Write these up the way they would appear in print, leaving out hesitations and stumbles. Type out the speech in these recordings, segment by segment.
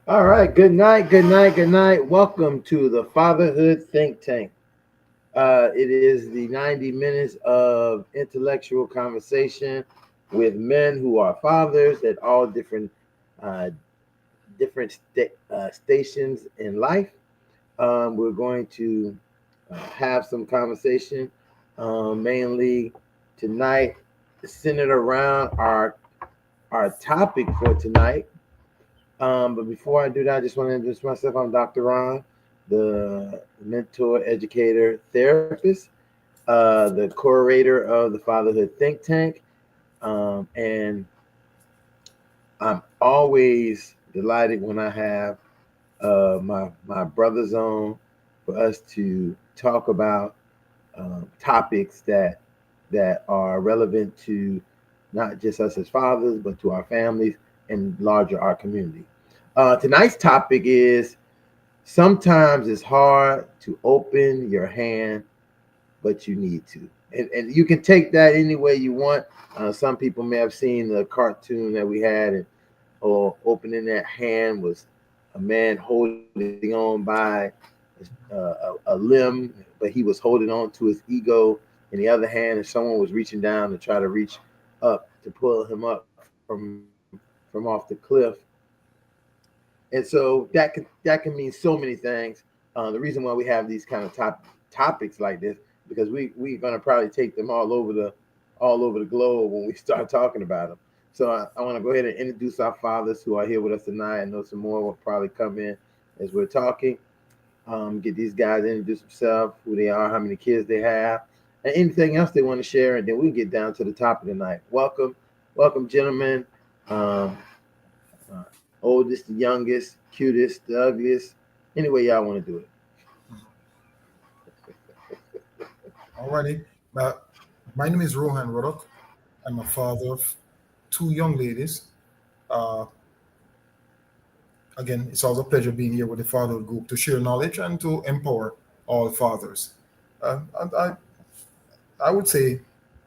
All right. Good night. Good night. Good night. Welcome to the Fatherhood Think Tank. It is the 90 minutes of intellectual conversation with men who are fathers at all uh, different stations in life. We're going to have some conversation, mainly tonight, centered around our topic for tonight. But before I do that, I just want to introduce myself. I'm Dr. Ron, the mentor, educator, therapist, the curator of the Fatherhood Think Tank. And I'm always delighted when I have my brothers on for us to talk about topics that are relevant to not just us as fathers, but to our families and larger our community. Tonight's topic is sometimes it's hard to open your hand, but you need to. And you can take that any way you want. Some people may have seen the cartoon that we had, or opening that hand was a man holding on by a limb, but he was holding on to his ego in the other hand, and someone was reaching down to try to reach up to pull him up from off the cliff. And so that can mean so many things. The reason why we have these kind of topics like this, because we're gonna probably take them all over the globe when we start talking about them. So I want to go ahead and introduce our fathers who are here with us tonight. I know some more will probably come in as we're talking. Get these guys to introduce themselves, who they are, how many kids they have, and anything else they want to share, and then we get down to the topic tonight. Welcome, gentlemen. Um, Oldest, the youngest, cutest, the ugliest. Any way y'all want to do it. Alrighty. My name is Rohan Rodok. I'm a father of two young ladies. Uh, Again, it's always a pleasure being here with the fatherhood group to share knowledge and to empower all fathers. And I would say,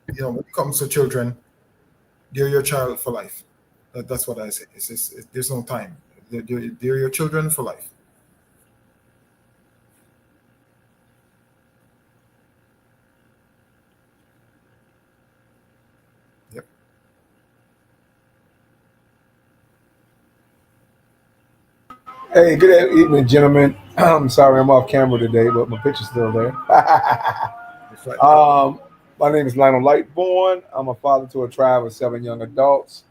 when it comes to children, they're your child for life. That's what I say. There's no time. They're your children for life. Yep. Hey, good evening, gentlemen. I'm sorry I'm off camera today, but my picture's still there. That's right. My name is Lionel Lightborn. I'm a father to a tribe of 7 young adults,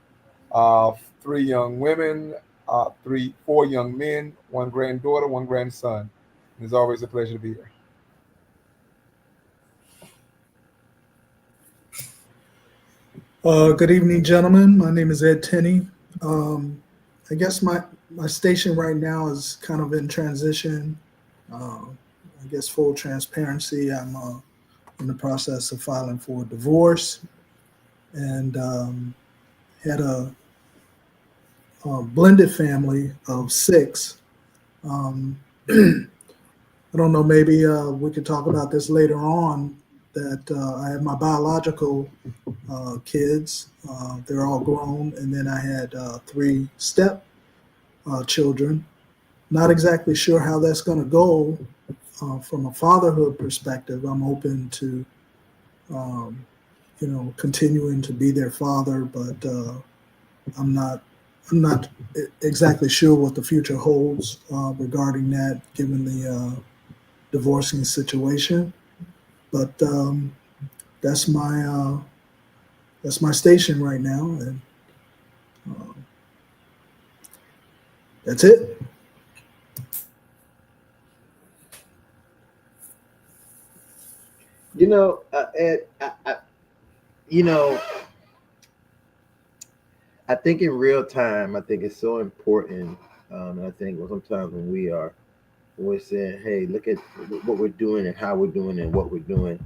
3 young women, 4 young men, 1 granddaughter, 1 grandson. It's always a pleasure to be here. Good evening, gentlemen. My name is Ed Tenney. I guess my station right now is kind of in transition. I guess full transparency, I'm in the process of filing for a divorce, and had a blended family of 6. I don't know, maybe we could talk about this later on, that I have my biological kids. They're all grown. And then I had 3 step children. Not exactly sure how that's going to go from a fatherhood perspective. I'm open to, continuing to be their father, but I'm not exactly sure what the future holds regarding that, given the divorcing situation. But that's my station right now, and uh, that's it. Ed, you know, I think in real time, I think it's so important. And I think sometimes when we're saying, "Hey, look at what we're doing and how we're doing and what we're doing,"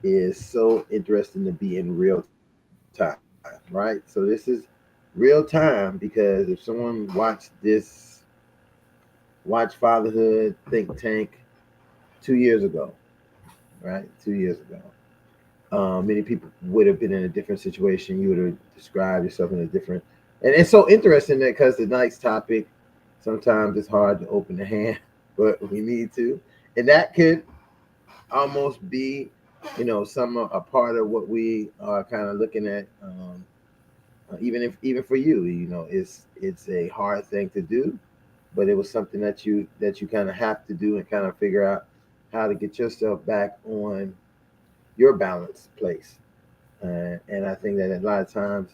is so interesting to be in real time, right? So this is real time because if someone watch Fatherhood Think Tank 2 years ago, right? 2 years ago, many people would have been in a different situation. You would have described yourself in a different, and it's so interesting that because tonight's topic, sometimes it's hard to open the hand, but we need to, and that could almost be, some a part of what we are kind of looking at. Even for you, it's a hard thing to do, but it was something that you kind of have to do and kind of figure out how to get yourself back on your balanced place. And I think that a lot of times,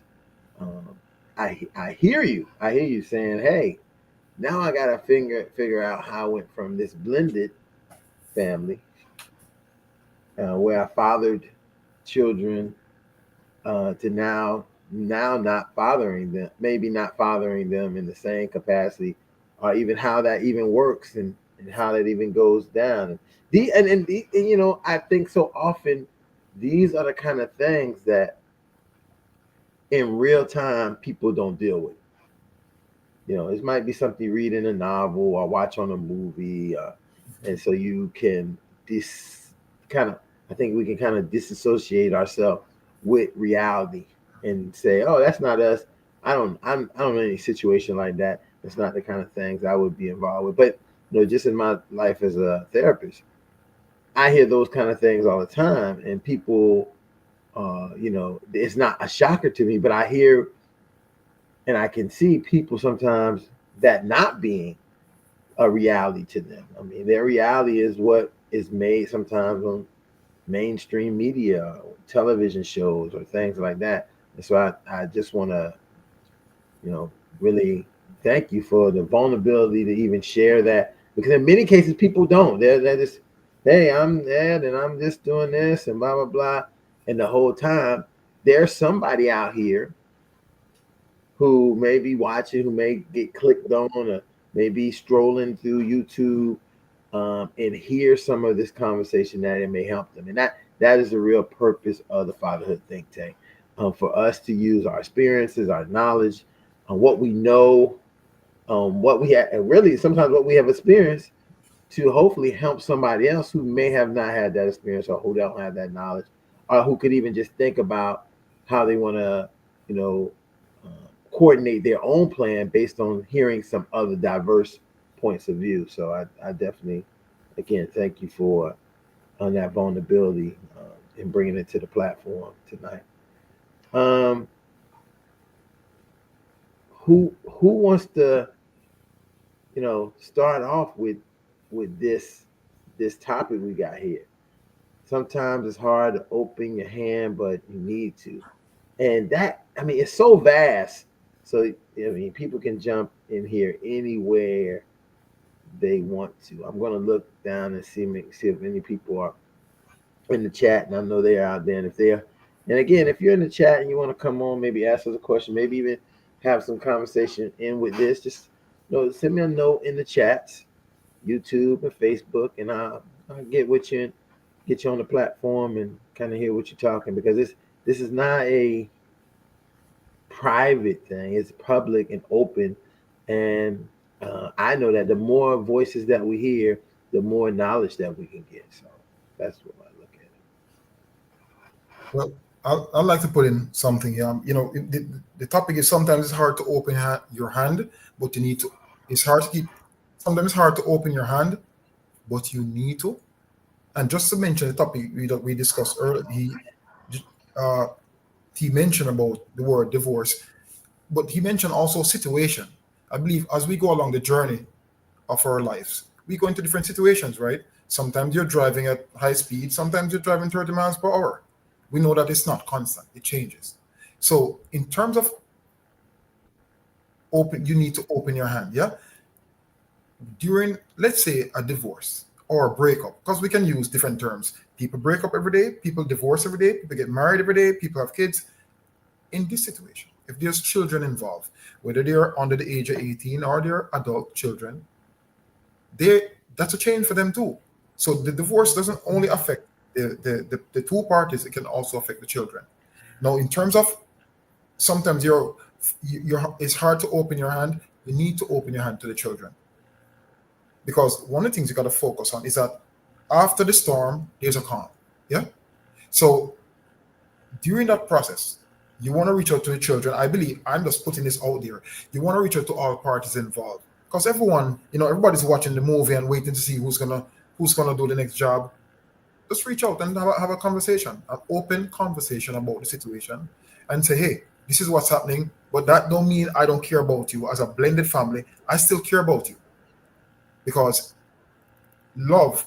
um, I hear you. I hear you saying, "Hey, now I gotta figure out how I went from this blended family where I fathered children to now not fathering them, maybe not fathering them in the same capacity, or even how that even works and how that even goes down." And I think so often these are the kind of things that in real time people don't deal with. It might be something you read in a novel or watch on a movie, and so you can dis kind of. I think we can kind of disassociate ourselves with reality and say, "Oh, that's not us." I don't know any situation like that. It's not the kind of things I would be involved with. But just in my life as a therapist, I hear those kind of things all the time, and people, it's not a shocker to me, but I hear and I can see people sometimes that not being a reality to them. I mean, their reality is what is made sometimes on mainstream media, or television shows, or things like that. And so I just want to, really thank you for the vulnerability to even share that, because in many cases people don't. They're just, "Hey, I'm Ed, and I'm just doing this and blah blah blah," and the whole time there's somebody out here who may be watching, who may get clicked on, or maybe strolling through YouTube, and hear some of this conversation that it may help them. And that is the real purpose of the Fatherhood Think Tank, for us to use our experiences, our knowledge, what we know, what we have, and really sometimes what we have experienced, to hopefully help somebody else who may have not had that experience, or who don't have that knowledge, or who could even just think about how they want to, you know, coordinate their own plan based on hearing some other diverse points of view. So I definitely, again, thank you for on that vulnerability, and bringing it to the platform tonight. Um, who wants to, start off with this topic we got here? Sometimes it's hard to open your hand, but you need to. And that, I mean, it's so vast. So I mean, people can jump in here anywhere they want to. I'm going to look down and see if any people are in the chat, and I know they're out there. And if they're, and again, if you're in the chat and you want to come on, maybe ask us a question, maybe even have some conversation in with this, just send me a note in the chats, YouTube and Facebook, and I'll get with you and get you on the platform and kind of hear what you're talking, because this is not a private thing. It's public and open, and I know that the more voices that we hear, the more knowledge that we can get. So that's what I look at. Well, I'd like to put in something. The topic is sometimes it's hard to open your hand, but you need to It's hard to keep. Sometimes it's hard to open your hand, but you need to. And just to mention the topic we discussed earlier, uh, he mentioned about the word divorce, but he mentioned also situation. I believe as we go along the journey of our lives, we go into different situations, right? Sometimes you're driving at high speed, sometimes you're driving 30 miles per hour. We know that it's not constant, it changes. So, in terms of open, you need to open your hand, yeah? During, let's say, a divorce or a breakup, because we can use different terms. People break up every day, people divorce every day, people get married every day, people have kids. In this situation, if there's children involved, whether they're under the age of 18 or they're adult children, they that's a change for them too. So the divorce doesn't only affect the two parties, it can also affect the children. Now, in terms of sometimes you're it's hard to open your hand, you need to open your hand to the children. Because one of the things you got to focus on is that after the storm, there's a calm. Yeah. So during that process, you want to reach out to the children. I believe I'm just putting this out there. You want to reach out to all parties involved because everyone, everybody's watching the movie and waiting to see who's gonna do the next job. Just reach out and have a conversation, an open conversation about the situation, and say, hey, this is what's happening. But that don't mean I don't care about you. As a blended family, I still care about you because love,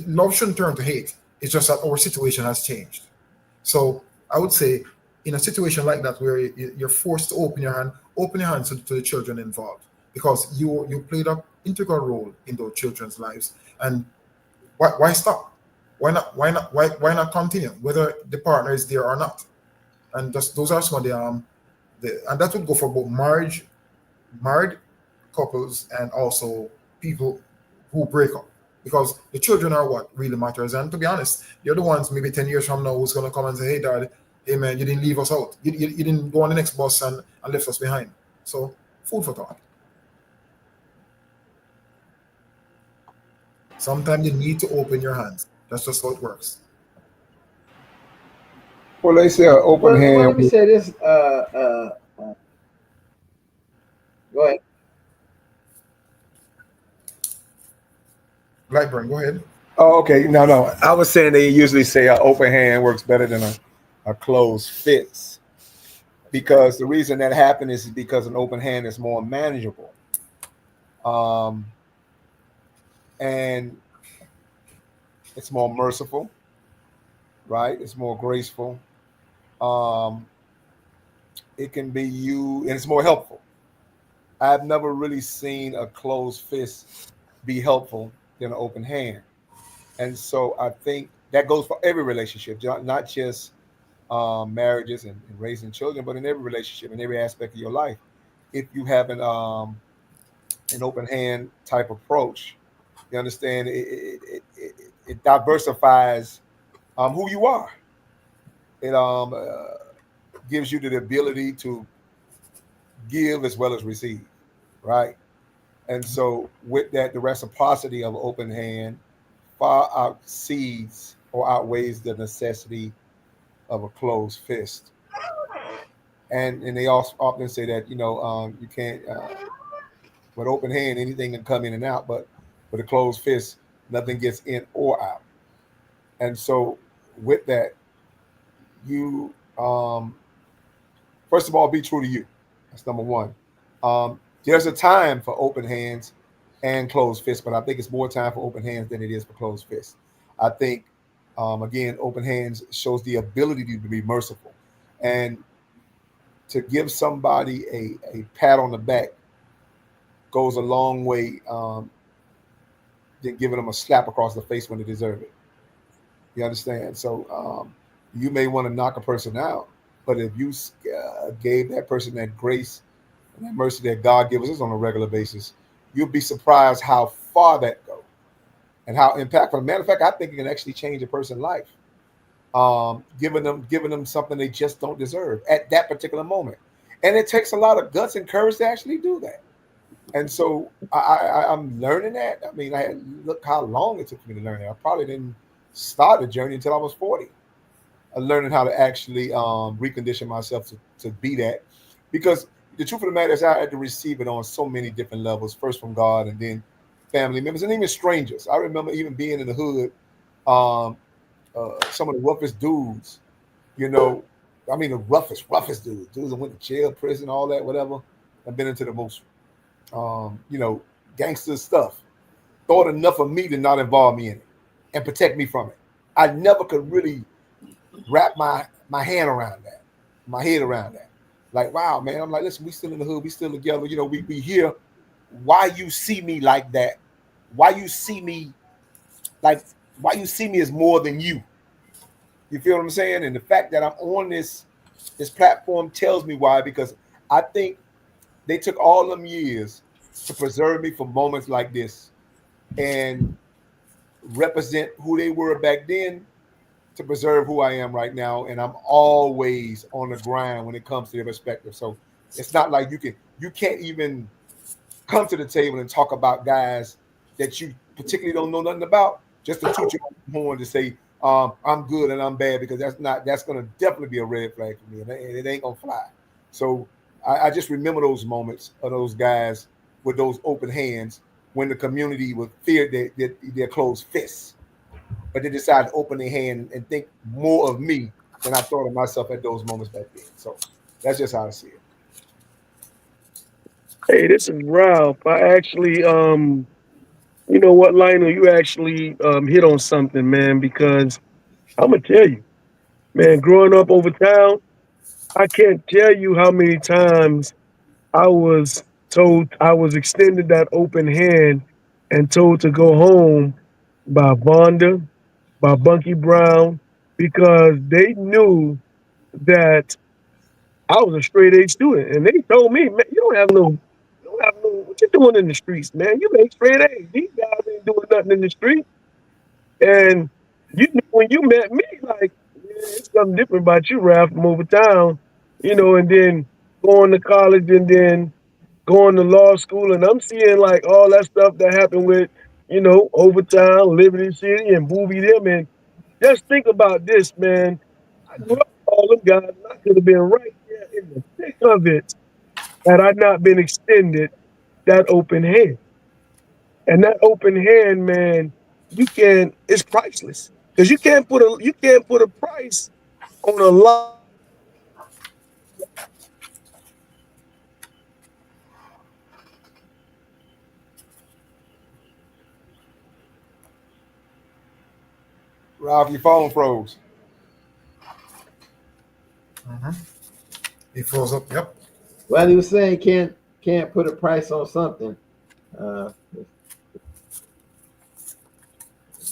love shouldn't turn to hate. It's just that our situation has changed. So I would say, in a situation like that where you're forced to open your hands to the children involved because you played an integral role in those children's lives. And why stop? Why not continue, whether the partner is there or not? And just those are some of and that would go for both married couples and also people who break up because the children are what really matters. And to be honest, you're the ones maybe 10 years from now who's going to come and say, hey, dad, hey, man, you didn't leave us out. You didn't go on the next bus and left us behind. So, food for thought. Sometimes you need to open your hands. That's just how it works. Well, they say an open Well, let hand. me say this. Go ahead. Blackburn, go ahead. Oh, okay. No. I was saying they usually say an open hand works better than a closed fist because the reason that happens is because an open hand is more manageable. And it's more merciful, right? It's more graceful. It can be and it's more helpful. I've never really seen a closed fist be helpful than an open hand. And so I think that goes for every relationship, not just marriages and raising children, but in every relationship, in every aspect of your life. If you have an open hand type approach, you understand it diversifies who you are. It gives you the ability to give as well as receive, right? And so with that, the reciprocity of open hand far outsees or outweighs the necessity of a closed fist. And they also often say that you can't with open hand anything can come in and out, but with a closed fist nothing gets in or out. And so with that, you first of all be true to you. That's number one. There's a time for open hands and closed fists, but I think it's more time for open hands than it is for closed fists. I think again, open hands shows the ability to be merciful and to give somebody a pat on the back goes a long way than giving them a slap across the face when they deserve it. You understand? So you may want to knock a person out, but if you gave that person that grace and that mercy that God gives us on a regular basis, you'll be surprised how far that goes and how impactful. Matter of fact, I think it can actually change a person's life, giving them something they just don't deserve at that particular moment. And it takes a lot of guts and courage to actually do that. And so I'm learning that. I mean, look how long it took me to learn that. I probably didn't start the journey until I was 40. Learning how to actually recondition myself to be that, because the truth of the matter is, I had to receive it on so many different levels. First from God, and then family members, and even strangers. I remember even being in the hood. Um, some of the roughest dudes, you know, I mean the roughest dudes that went to jail, prison, all that, whatever. I've been into the most, you know, gangster stuff. Thought enough of me to not involve me in it and protect me from it. I never could really wrap my hand around that, my head around that. Like, wow, man. I'm like, listen, we still in the hood, we still together. You know, we here. Why you see me like that? Why you see me like? Why you see me as more than you? You feel what I'm saying? And the fact that I'm on this platform tells me why. Because I think they took all them years to preserve me for moments like this and represent who they were back then to preserve who I am right now. And I'm always on the grind when it comes to their perspective. So it's not like you can't even come to the table and talk about guys that you particularly don't know nothing about, just to toot your own horn to say I'm good and I'm bad, because that's gonna definitely be a red flag for me, and it ain't gonna fly. So I just remember those moments of those guys with those open hands when the community would fear their closed fists, but they decided to open their hand and think more of me than I thought of myself at those moments back then. So that's just how I see it. Hey, this is Ralph. I actually, you know what, Lionel, you actually hit on something, man, because I'm gonna tell you, man, growing up over town, I can't tell you how many times I was told I was extended that open hand and told to go home by Vonda, by Bunky Brown, because they knew that I was a straight A student, and they told me, man, you don't have no, what you doing in the streets, man? You make straight A's. These guys ain't doing nothing in the street. And you know, when you met me, like, yeah, it's something different about you, Ralph, from over town, you know, and then going to college and then going to law school, and I'm seeing like all that stuff that happened with, you know, Overtown, Liberty City, and Booby them, and just think about this, man. I grew up with all them guys, and I could have been right there in the thick of it had I not been extended that open hand. And that open hand, man, you can it's priceless because you can't put a price on a life. Ralph, your phone froze. Mm-hmm. He froze up. Yep. Well, he was saying can't put a price on something. You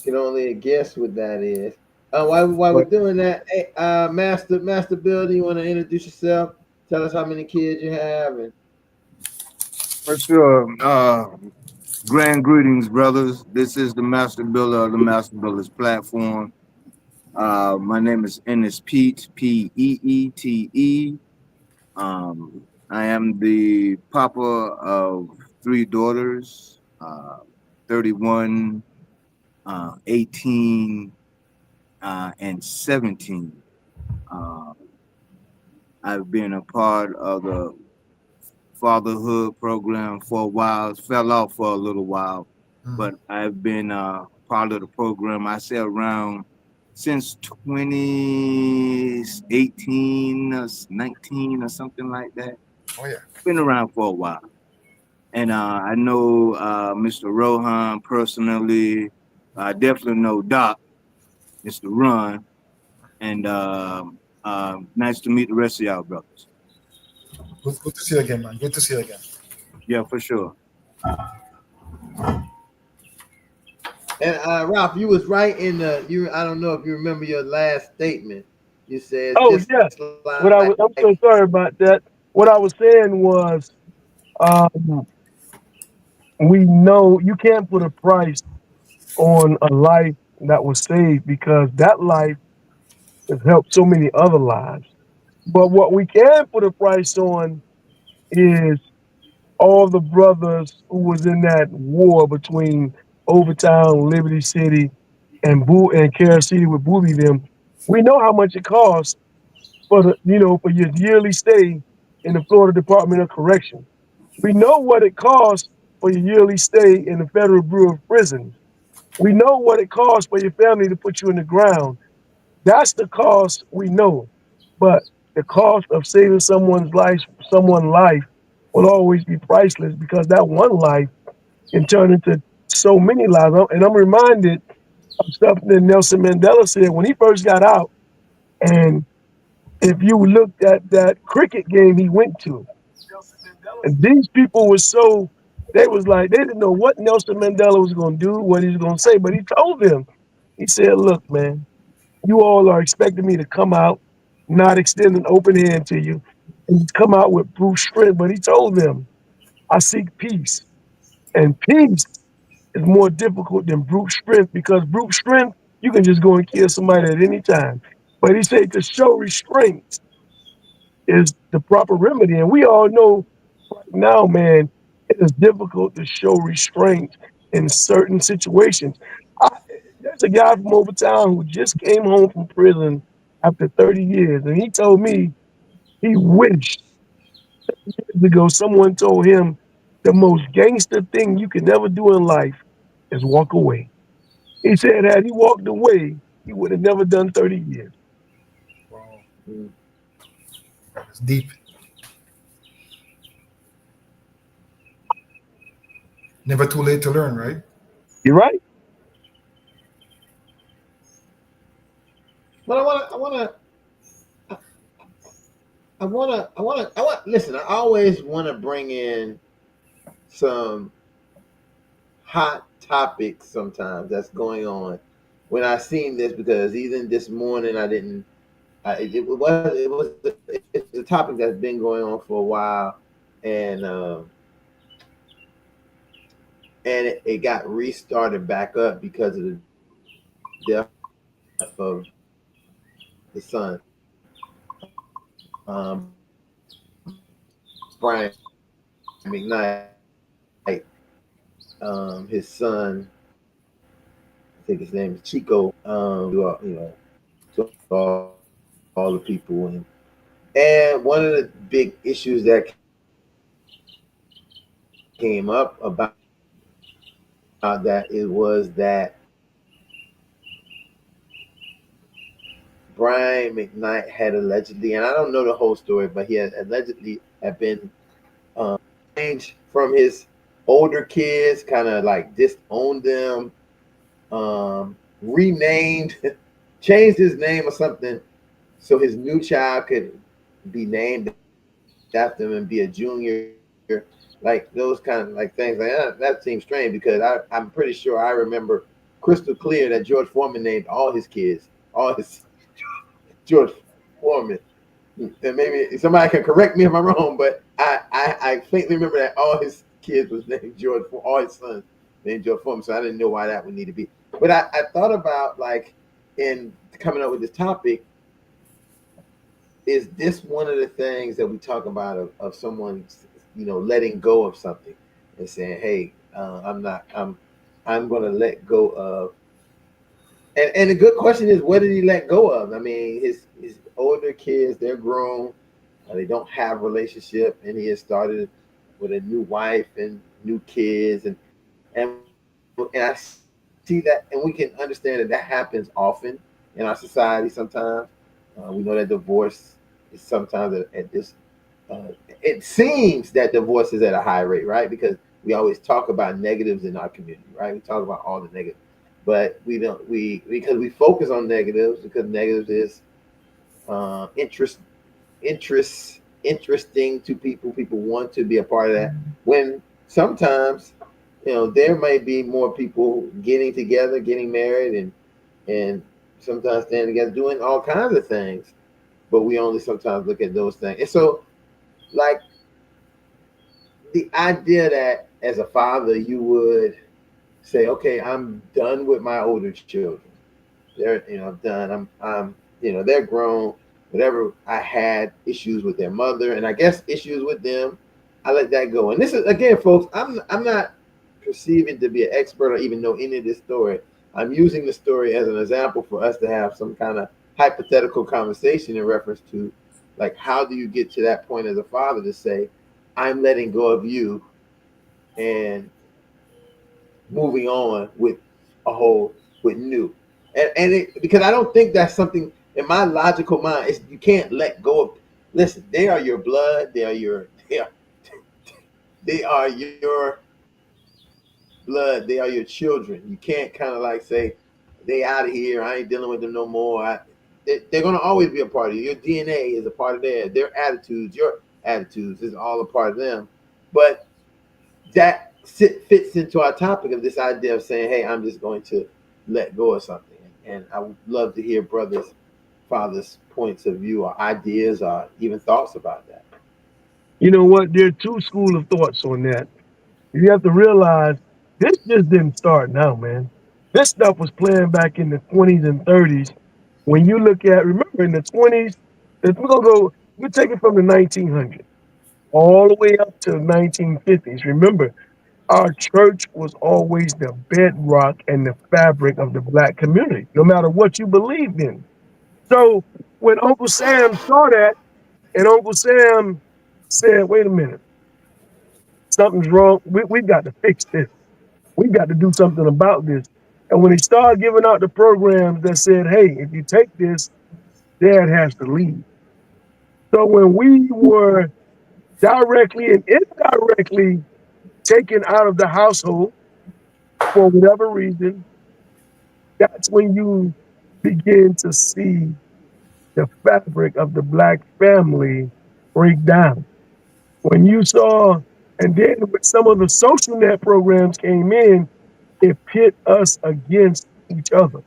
can only guess what that is. While we're But doing that, hey, Master Bill, do you want to introduce yourself? Tell us how many kids you have, and For sure. Grand greetings, brothers. This is the Master Builder of the Master Builders platform. My name is Ennis Pete, Peete. I am the papa of three daughters, 31, 18, and 17. Uh, I've been a part of the fatherhood program for a while. Fell off for a little while, Mm-hmm. but I've been part of the program. I say around since 2018 or 19 or something like that. Oh yeah. Been around for a while, and I know Mr. Rohan personally. I definitely know Doc, Mr. Ron, and nice to meet the rest of y'all brothers. Good to see you again, man. Good to see you again. Yeah, for sure. Ralph, you was right in the you. I don't know if you remember your last statement. You said Oh just yeah, like I'm so sorry about that. What I was saying was, um, we know you can't put a price on a life that was saved because that life has helped so many other lives. But what we can put a price on is all the brothers who was in that war between Overtown, Liberty City, and Carol City with Booby them. We know how much it costs for for your yearly stay in the Florida Department of Correction. We know what it costs for your yearly stay in the Federal Bureau of Prisons. We know what it costs for your family to put you in the ground. That's the cost we know. But the cost of saving someone's life will always be priceless because that one life can turn into so many lives. And I'm reminded of something that Nelson Mandela said when he first got out. And if you looked at that cricket game he went to, and these people were so, they was like, they didn't know what Nelson Mandela was going to do, what he was going to say, but he told them, he said, look, man, you all are expecting me to come out, not extend an open hand to you, and come out with brute strength. But he told them, I seek peace. And peace is more difficult than brute strength because brute strength, you can just go and kill somebody at any time. But he said to show restraint is the proper remedy. And we all know right now, man, it is difficult to show restraint in certain situations. I, there's a guy from over town who just came home from prison after 30 years, and he told me he wished years ago someone told him the most gangster thing you can ever do in life is walk away. He said had he walked away, he would have never done 30 years. Wow. Mm. It's deep. Never too late to learn, right? You're right. But listen, I always want to bring in some hot topics sometimes that's going on when I seen this, because even this morning I didn't, it's a topic that's been going on for a while, and it got restarted back up because of the death of the son, Brian McKnight. His son, I think his name is Chico. To all the people, and one of the big issues that came up about that it was that Brian McKnight had allegedly, and I don't know the whole story, but he had allegedly had been changed from his older kids, kind of like disowned them, renamed, changed his name or something, so his new child could be named after him and be a junior, like those kind of like things. Like that seems strange because I'm pretty sure I remember crystal clear that George Foreman named all his kids, all his George Foreman. And maybe somebody can correct me if I'm wrong, but I faintly remember that all his kids was named George, all his sons named George Foreman. So I didn't know why that would need to be. But I thought about, like, in coming up with this topic, is this one of the things that we talk about of someone, letting go of something and saying, hey, I'm going to let go of. And the good question is, what did he let go of? I mean, his older kids, they're grown. They don't have a relationship, and he has started with a new wife and new kids, and I see that, and we can understand that happens often in our society. Sometimes we know that divorce is sometimes at this. It seems that divorce is at a high rate, right? Because we always talk about negatives in our community, right? We talk about all the negatives, but we don't. Because we focus on negatives, because negatives is interesting to people. People want to be a part of that. When sometimes, there may be more people getting together, getting married, and sometimes standing together, doing all kinds of things. But we only sometimes look at those things. And so, like, the idea that as a father you would say, okay, I'm done with my older children. They're, I'm done. They're grown. Whatever, I had issues with their mother, and I guess issues with them, I let that go. And this is, again, folks, I'm not perceiving to be an expert or even know any of this story. I'm using the story as an example for us to have some kind of hypothetical conversation in reference to Like, how do you get to that point as a father to say, I'm letting go of you and moving on with with new? Because I don't think that's something in my logical mind. You can't let go of. Listen, they are your blood. They are your blood. They are your children. You can't kind of like say, they out of here. I ain't dealing with them no more. They're going to always be a part of you. Your DNA is a part of their attitudes. Your attitudes is all a part of them. But that fits into our topic of this idea of saying, hey, I'm just going to let go of something. And I would love to hear fathers' points of view or ideas or even thoughts about that. You know what? There are two school of thoughts on that. You have to realize this just didn't start now, man. This stuff was playing back in the 20s and 30s. When you look at, remember in the 20s, we're taking from the 1900s all the way up to the 1950s. Remember, our church was always the bedrock and the fabric of the black community, no matter what you believed in. So when Uncle Sam saw that, and Uncle Sam said, wait a minute, something's wrong. We've got to fix this. We've got to do something about this. And when he started giving out the programs that said, hey, if you take this, dad has to leave. So when we were directly and indirectly taken out of the household for whatever reason, that's when you begin to see the fabric of the black family break down. When you saw, and then when some of the social net programs came in, it pit us against each other.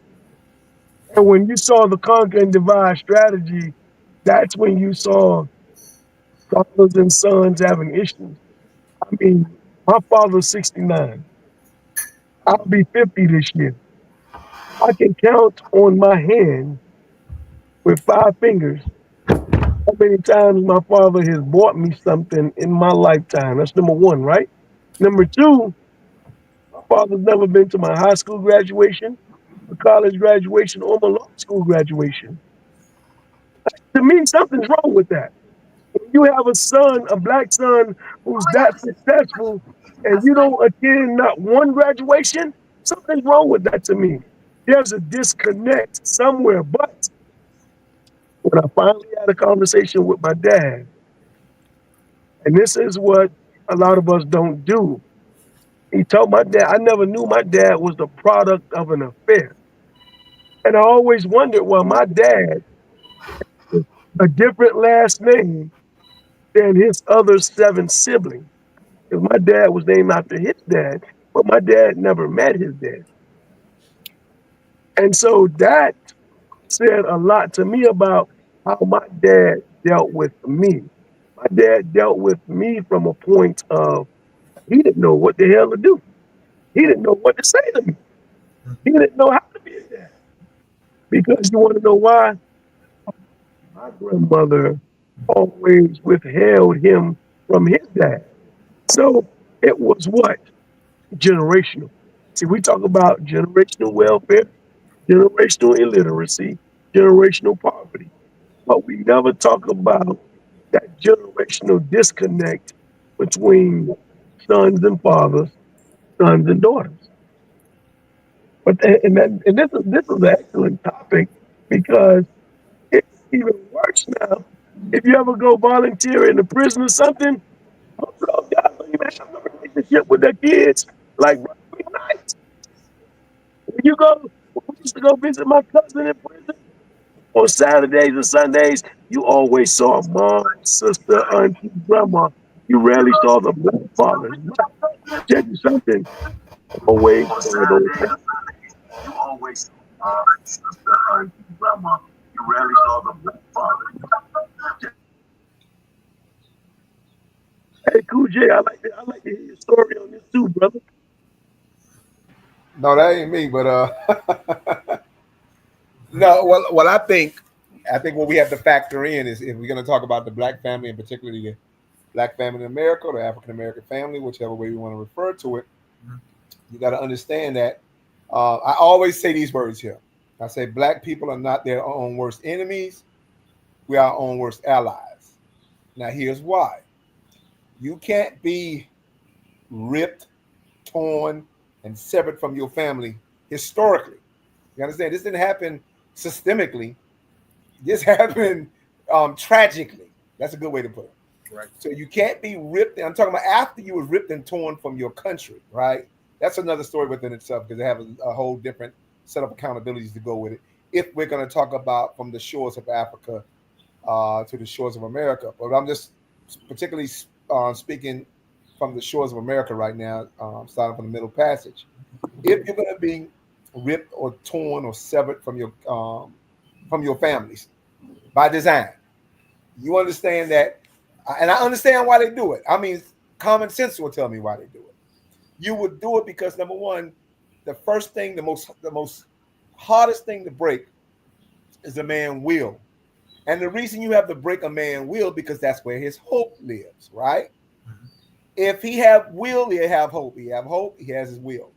And when you saw the conquer and divide strategy, that's when you saw fathers and sons having issues. I mean, my father's 69. I'll be 50 this year. I can count on my hand with 5 fingers how many times my father has bought me something in my lifetime. That's number one, right? Number two, my father's never been to my high school graduation, a college graduation, or my law school graduation. To me, something's wrong with that. When you have a son, a black son, who's that successful, and you don't attend not one graduation, something's wrong with that to me. There's a disconnect somewhere. But when I finally had a conversation with my dad, and this is what a lot of us don't do, he told my dad, I never knew my dad was the product of an affair. And I always wondered why my dad, a different last name than his other 7 siblings. Because my dad was named after his dad, but my dad never met his dad. And so that said a lot to me about how my dad dealt with me. My dad dealt with me from a point of he didn't know what the hell to do. He didn't know what to say to me. He didn't know how to be a dad. Because you want to know why? My grandmother always withheld him from his dad. So it was what? Generational. See, we talk about generational welfare, generational illiteracy, generational poverty, but we never talk about that generational disconnect between sons and fathers, sons and daughters. But this is an excellent topic because it's even worse now. If you ever go volunteer in a prison or something, most of those guys don't even have a relationship with their kids like brother night. When you go, we used to go visit my cousin in prison on Saturdays and Sundays. You always saw mom, sister, auntie, grandma. You rarely saw the black fathers. But tell you something, always saw those. You always saw sister, auntie, grandma. You rarely saw the black fathers. Hey, Cool J, I like to hear your story on this too, brother. No, that ain't me, but no. Well, I think what we have to factor in is if we're going to talk about the black family, and particularly the black family in America, or the African American family, whichever way you want to refer to it, you got to understand that. I always say these words here. I say black people are not their own worst enemies, we're our own worst allies. Now, here's why. You can't be ripped, torn, and severed from your family historically. You understand? This didn't happen systemically. This happened tragically. That's a good way to put it. Right. So you can't be ripped. I'm talking about after you were ripped and torn from your country, right? That's another story within itself because they have a whole different set of accountabilities to go with it. If we're going to talk about from the shores of Africa to the shores of America, but I'm just particularly speaking from the shores of America right now, starting from the Middle Passage. If you're going to be ripped or torn or severed from your families by design, you understand that, and I understand why they do it. I mean, common sense will tell me why they do it. You would do it because number one, the first thing, the most hardest thing to break is a man's will. And the reason you have to break a man's will because that's where his hope lives, right? If he have will, he'll have hope. He have hope, he has his will.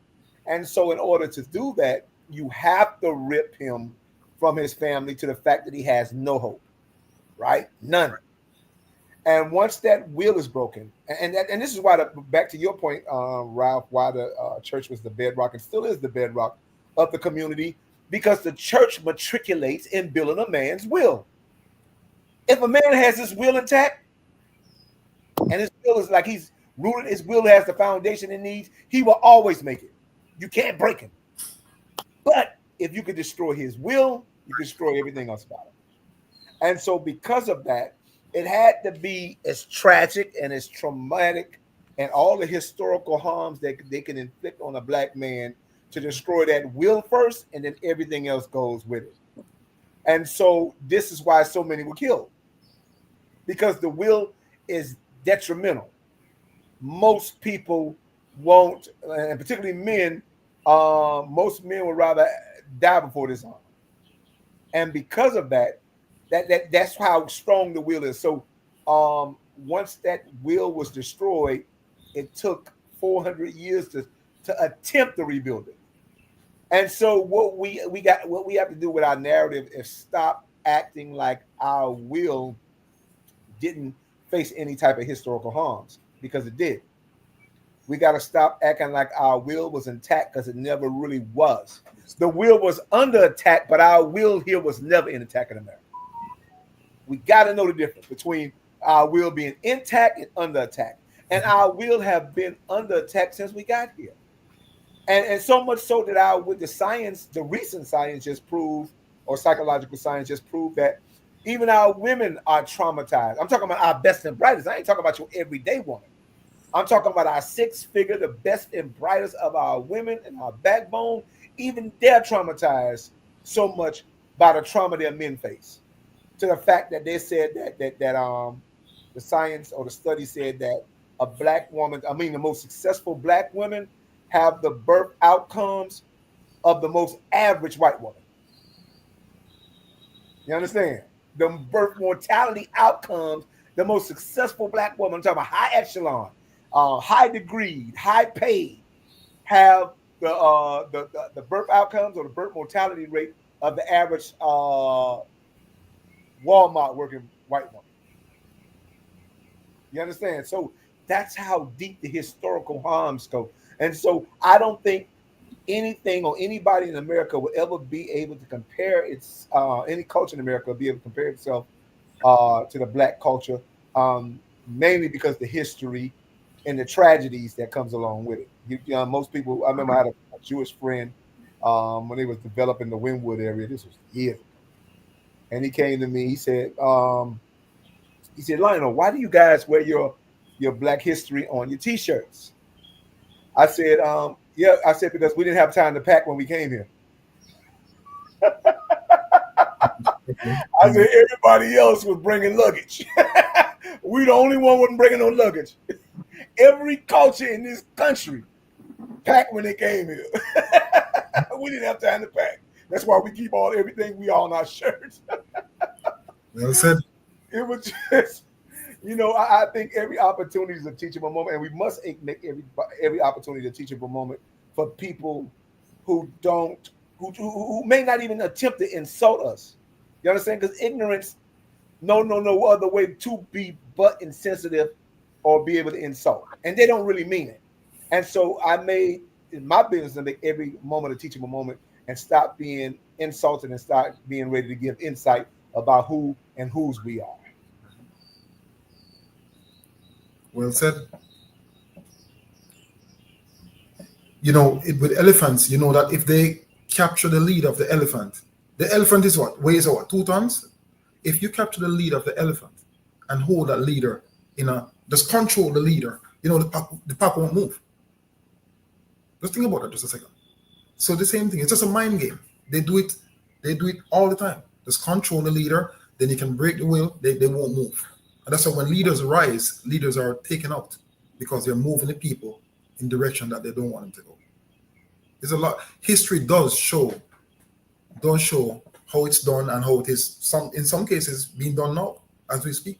And so in order to do that, you have to rip him from his family to the fact that he has no hope, right? None. And once that will is broken, and this is why, back to your point, Ralph, why the church was the bedrock and still is the bedrock of the community, because the church matriculates in building a man's will. If a man has his will intact, and his will is like he's rooted, his will has the foundation it needs, he will always make it. You can't break him. But if you could destroy his will, you can destroy everything else about him. And so because of that, it had to be as tragic and as traumatic and all the historical harms that they can inflict on a black man to destroy that will first, and then everything else goes with it. And so this is why so many were killed, because the will is detrimental. Most people won't, and particularly men, most men would rather die before this harm. And because of that, that's how strong the will is. So once that will was destroyed, it took 400 years to attempt to rebuild it. And so what we have to do with our narrative is stop acting like our will didn't face any type of historical harms, because it did. We got to stop acting like our will was intact, because it never really was. The will was under attack, but our will here was never in attack in America. We got to know the difference between our will being intact and under attack. And our will have been under attack since we got here. And so much so that with the science, the recent science just proved, or psychological science just proved, that even our women are traumatized. I'm talking about our best and brightest. I ain't talking about your everyday woman. I'm talking about our six-figure, the best and brightest of our women and our backbone. Even they're traumatized so much by the trauma their men face, to the fact that they said that the science or the study said that a black woman, I mean the most successful black women, have the birth outcomes of the most average white woman. You understand? The birth mortality outcomes, the most successful black woman, I'm talking about high echelon, high degree, high paid, have the birth outcomes or the birth mortality rate of the average Walmart working white woman. You understand? So that's how deep the historical harms go. And so I don't think anything or anybody in America will ever be able to compare any culture in America will be able to compare itself to the black culture, mainly because the history and the tragedies that comes along with it. Most people, I remember I had a Jewish friend when they was developing the Wynwood area. This was years ago. And he came to me, he said, Lionel, why do you guys wear your black history on your t-shirts? I said, because we didn't have time to pack when we came here. I said, everybody else was bringing luggage. We the only one wasn't bringing no luggage. Every culture in this country packed when they came here. We didn't have time to pack. That's why we keep everything we on our shirts. Well said. It was just, I think every opportunity is a teachable moment, and we must make every opportunity a teachable moment for people who may not even attempt to insult us. You understand? Because ignorance no other way to be but insensitive or be able to insult. And they don't really mean it. And so I made in my business to make every moment a teachable moment and stop being insulted and start being ready to give insight about who and whose we are. Well said. You know, with elephants, you know that if they capture the lead of the elephant is what? Weighs what? 2 tons? If you capture the lead of the elephant and hold that leader just control the leader, you know, the pack won't move. Just think about that just a second. So the same thing, it's just a mind game. They do it all the time. Just control the leader, then you can break the will, they won't move. And that's why when leaders rise, leaders are taken out because they're moving the people in direction that they don't want them to go. There's a lot. History does show how it's done and how it is in some cases being done now as we speak.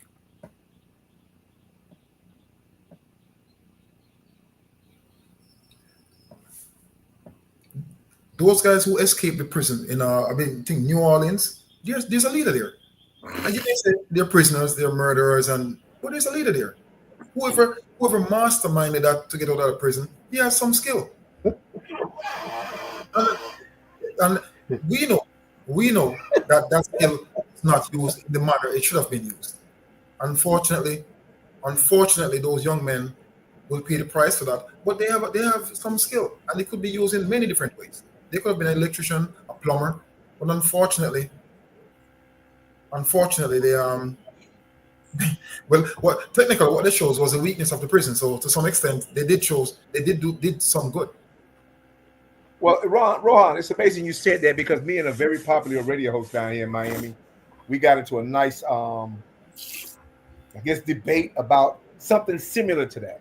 Those guys who escaped the prison in New Orleans, there's a leader there. And you can say they're prisoners, they're murderers, but there's a leader there. Whoever masterminded that to get out of prison, he has some skill. And we know that skill is not used in the manner it should have been used. Unfortunately, those young men will pay the price for that. But they have some skill, and it could be used in many different ways. They could have been an electrician, a plumber, but unfortunately, they well, what they shows was the weakness of the prison. So to some extent, they did some good. Well, Rohan, it's amazing you said that because me and a very popular radio host down here in Miami, we got into a nice, debate about something similar to that.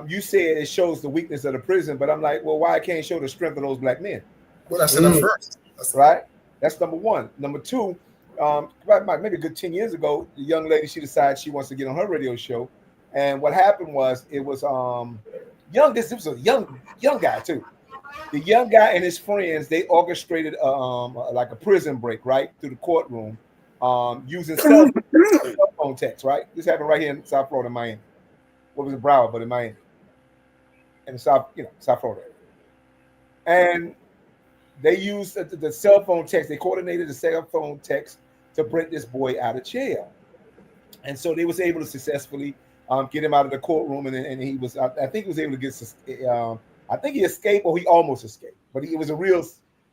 You said it shows the weakness of the prison, but I'm like, well, why can't it show the strength of those black men? Well, I said that first. That's right. That's number one. Number two, maybe a good 10 years ago, the young lady, she decided she wants to get on her radio show. And what happened was it was this was a young guy too. The young guy and his friends, they orchestrated like a prison break, right, through the courtroom, using cell phone text, right? This happened right here in South Florida, Miami. What was it, Broward, but in Miami, and South Florida. And they used the cell phone text. They coordinated the cell phone text to break this boy out of jail. And so they was able to successfully get him out of the courtroom, and he was, I think he was able to get, I think he escaped or he almost escaped, but it was a real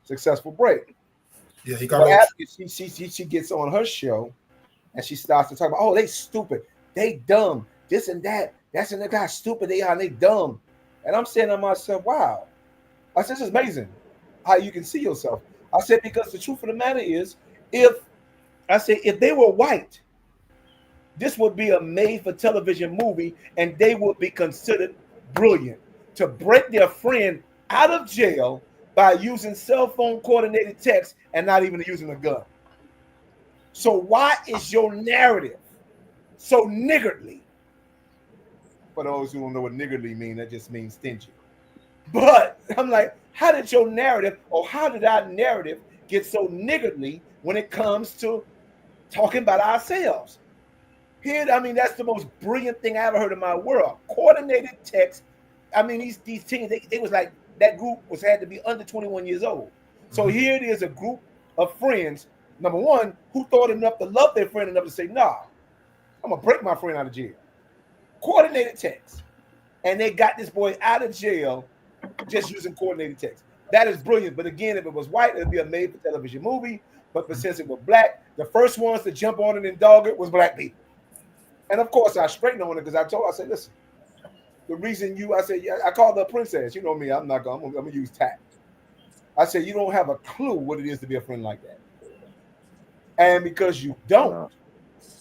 successful break. Yeah, he got out. She gets on her show and she starts to talk about, oh, they stupid, they dumb, this and that. That's in the guy stupid they are, and they dumb. And I'm saying to myself, wow. I said, it's amazing how you can see yourself. I said, because the truth of the matter is, if they were white, this would be a made-for-television movie, and they would be considered brilliant to break their friend out of jail by using cell phone coordinated text and not even using a gun. So why is your narrative so niggardly? For those who don't know what niggardly means, that just means stingy. But I'm like, how did your narrative, or how did our narrative get so niggardly when it comes to talking about ourselves? Here, I mean, that's the most brilliant thing I ever heard in my world. Coordinated text. I mean, these teens, they was like, that group had to be under 21 years old. So here it is, a group of friends, number one, who thought enough to love their friend enough to say, nah, I'm going to break my friend out of jail. Coordinated text. And they got this boy out of jail just using coordinated text. That is brilliant. But again, if it was white, it would be a made-for-television movie. But since it was black, the first ones to jump on it and dog it was black people. And of course, I straightened on it because I said, listen, the reason I called her a princess. You know me, I'm going to use tact. I said, you don't have a clue what it is to be a friend like that. And because you don't,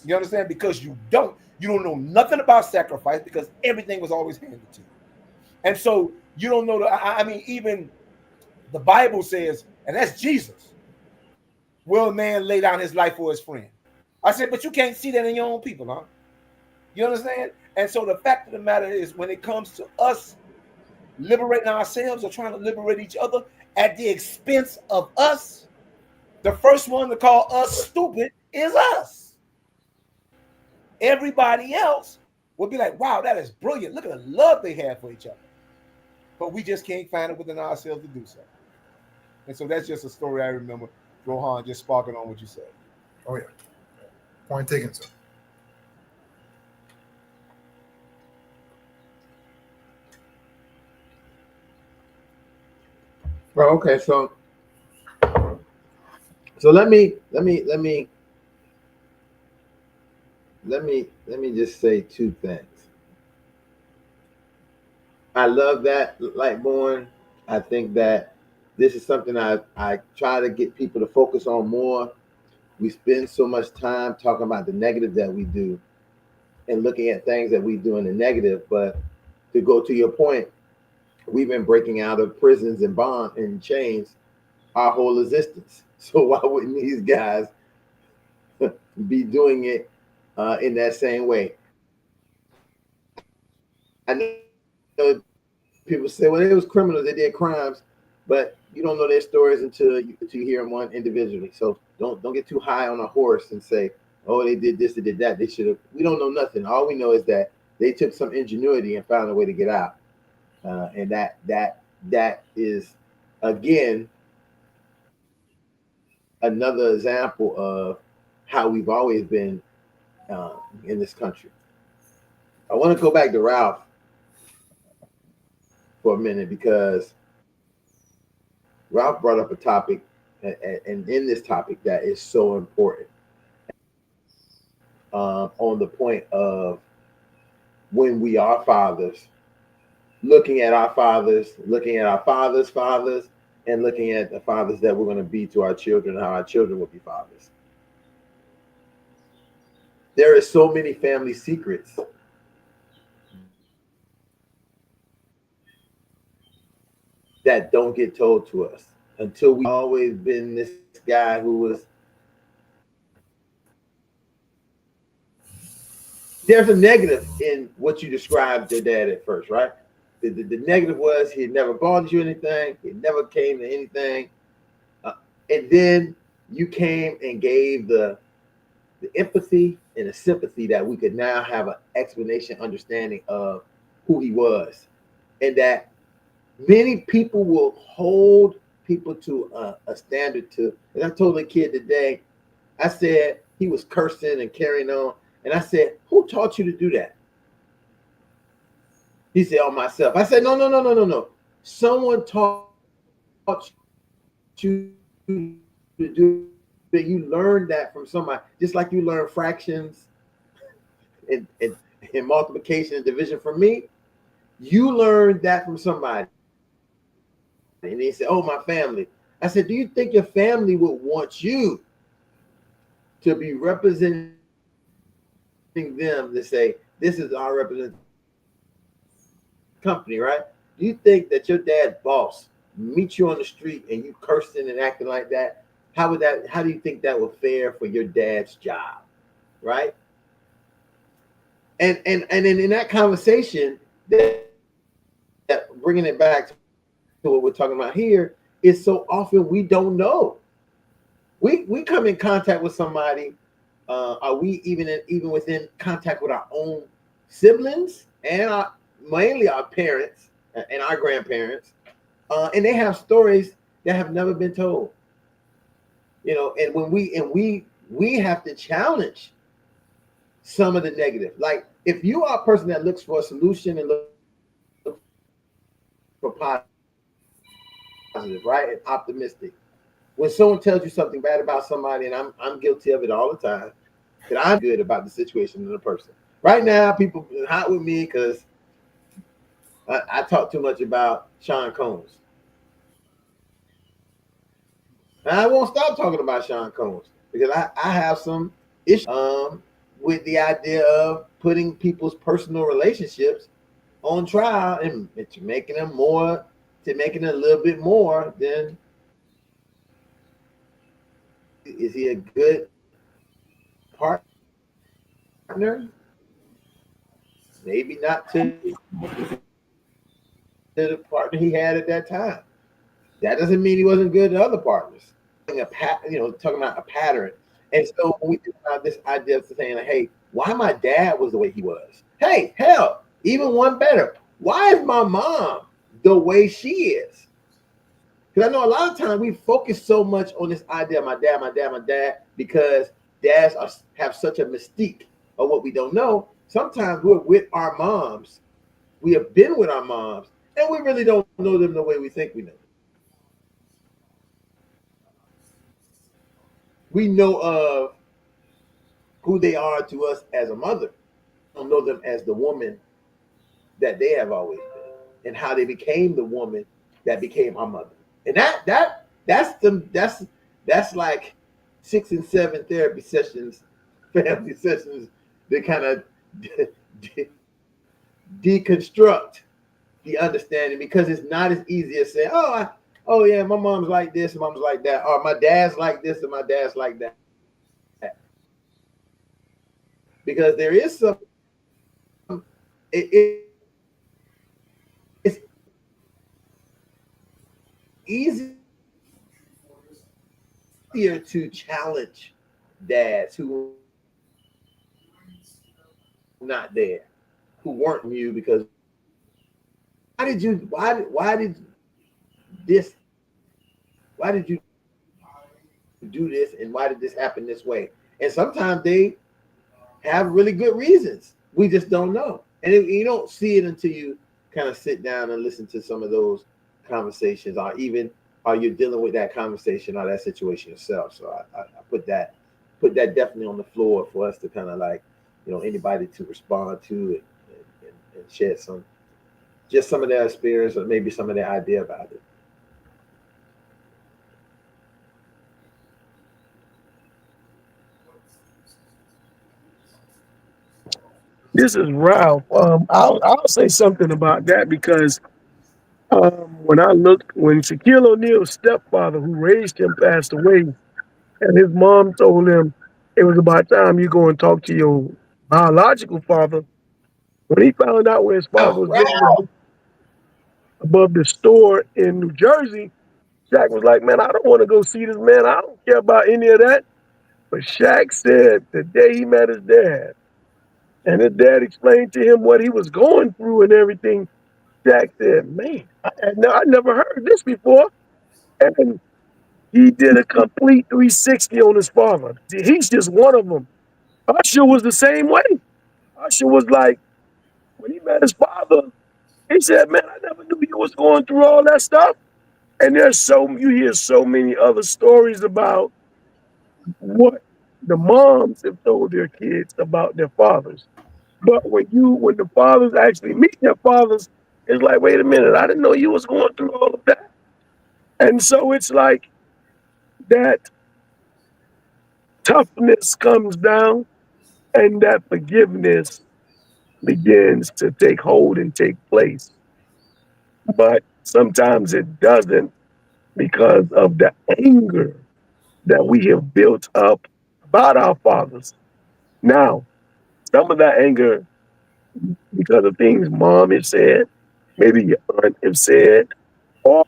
you understand? Because you don't know nothing about sacrifice because everything was always handed to you. And so you don't know, I mean, even the Bible says, and that's Jesus, will a man lay down his life for his friend? I said, but you can't see that in your own people, huh? You understand? And so the fact of the matter is, when it comes to us liberating ourselves or trying to liberate each other at the expense of us, the first one to call us stupid is us. everybody else will be like, wow, that is brilliant. Look at the love they have for each other. But we just can't find it within ourselves to do so. And so that's just a story I remember, Rohan, just sparking on what you said. Oh, yeah. Point taken, sir. Well, okay, so let me just say two things. I love that, Lightborn. I think that this is something I try to get people to focus on more. We spend so much time talking about the negative that we do and looking at things that we do in the negative. But to go to your point, we've been breaking out of prisons and bond and chains our whole existence. So why wouldn't these guys be doing it in that same way? I know people say, well, they was criminals, they did crimes, but you don't know their stories until you hear them one individually. So don't get too high on a horse and say, oh, they did this, they did that. They should have. We don't know nothing. All we know is that they took some ingenuity and found a way to get out. And that is, again, another example of how we've always been in this country. I want to go back to Ralph for a minute because Ralph brought up a topic, and in this topic that is so important on the point of when we are fathers, looking at our fathers, looking at our fathers' fathers, and looking at the fathers that we're going to be to our children, how our children will be fathers. There is so many family secrets that don't get told to us until we've always been this guy who was. There's a negative in what you described your dad at first, right? The negative was he never bothered you anything. He never came to anything. And then you came and gave the empathy and the sympathy that we could now have an explanation, understanding of who he was. And that many people will hold people to a standard to. And I told the kid today, I said he was cursing and carrying on. And I said, who taught you to do that? He said, oh, myself. I said, no. Someone taught you to do that. You learned that from somebody, just like you learn fractions and multiplication and division from me. You learned that from somebody. And he said, oh, my family. I said, do you think your family would want you to be representing them to say, this is our representative company, right? Do you think that your dad's boss meet you on the street and you cursing and acting like that? How do you think that would fare for your dad's job, right? And in that conversation, that bringing it back to what we're talking about here, is so often we don't know. We come in contact with somebody. Are we even within contact with our own siblings and mainly our parents and our grandparents, and they have stories that have never been told. And when we have to challenge some of the negative. Like if you are a person that looks for a solution and look for positive, right, and optimistic. When someone tells you something bad about somebody, and I'm guilty of it all the time, that I'm good about the situation of the person. Right now, people are hot with me because I talk too much about Sean Combs. And I won't stop talking about Sean Combs because I have some issues with the idea of putting people's personal relationships on trial and making them making it a little bit more than. Is he a good partner? Maybe not to the partner he had at that time. That doesn't mean he wasn't good to other partners. Talking about a pattern. And so when we think about this idea of saying, like, hey, why my dad was the way he was? Hey, hell, even one better. Why is my mom the way she is? Because I know a lot of times we focus so much on this idea of my dad, because have such a mystique of what we don't know. Sometimes we're with our moms. We have been with our moms, and we really don't know them the way we think we know them. We know of who they are to us as a mother. We don't know them as the woman that they have always been, and how they became the woman that became our mother. And that's like 6 and 7 therapy sessions, family sessions that kind of deconstruct the understanding, because it's not as easy as saying, oh yeah, my mom's like this, and mom's like that, or my dad's like this and my dad's like that. Because there is some, it's easier to challenge dads who were not there, who weren't you, because why did you do this, and why did this happen this way? And sometimes they have really good reasons. We just don't know. And you don't see it until you kind of sit down and listen to some of those conversations, or even are you dealing with that conversation or that situation yourself. So I put that definitely on the floor for us to kind of like, anybody to respond to and share some of their experience, or maybe some of their idea about it. This is Ralph. I'll say something about that, because when Shaquille O'Neal's stepfather, who raised him, passed away, and his mom told him it was about time you go and talk to your biological father. When he found out where his father was living above the store in New Jersey, Shaq was like, man, I don't want to go see this man. I don't care about any of that. But Shaq said the day he met his dad, and his dad explained to him what he was going through and everything, Shaq said, man, I never heard this before. And he did a complete 360 on his father. He's just one of them. Usher was the same way. Usher was like, when he met his father, he said, man, I never knew you was going through all that stuff. And you hear so many other stories about what the moms have told their kids about their fathers. But when the fathers actually meet their fathers, it's like, wait a minute, I didn't know you was going through all of that. And so it's like that toughness comes down, and that forgiveness begins to take hold and take place. But sometimes it doesn't, because of the anger that we have built up about our fathers. Now, some of that anger, because of things mom has said, maybe your aunt have said, or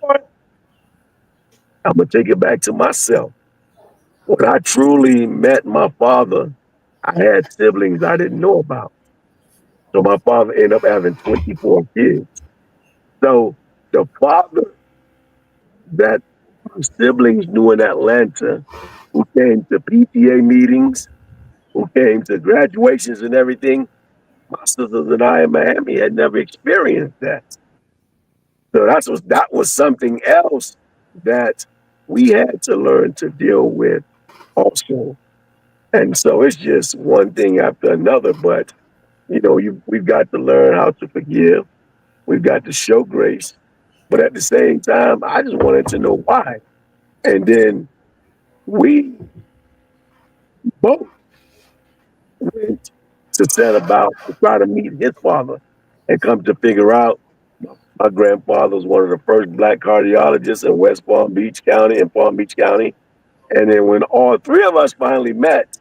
I'm going to take it back to myself. When I truly met my father, I had siblings I didn't know about. So my father ended up having 24 kids. So the father that my siblings knew in Atlanta, who came to PTA meetings, who came to graduations and everything, my sisters and I in Miami had never experienced that. So that was something else that we had to learn to deal with also. And so it's just one thing after another. But we've got to learn how to forgive. We've got to show grace. But at the same time, I just wanted to know why. And then we both went to set about to try to meet his father, and come to figure out my grandfather was one of the first black cardiologists in West Palm Beach County and Palm Beach County. And then when all three of us finally met,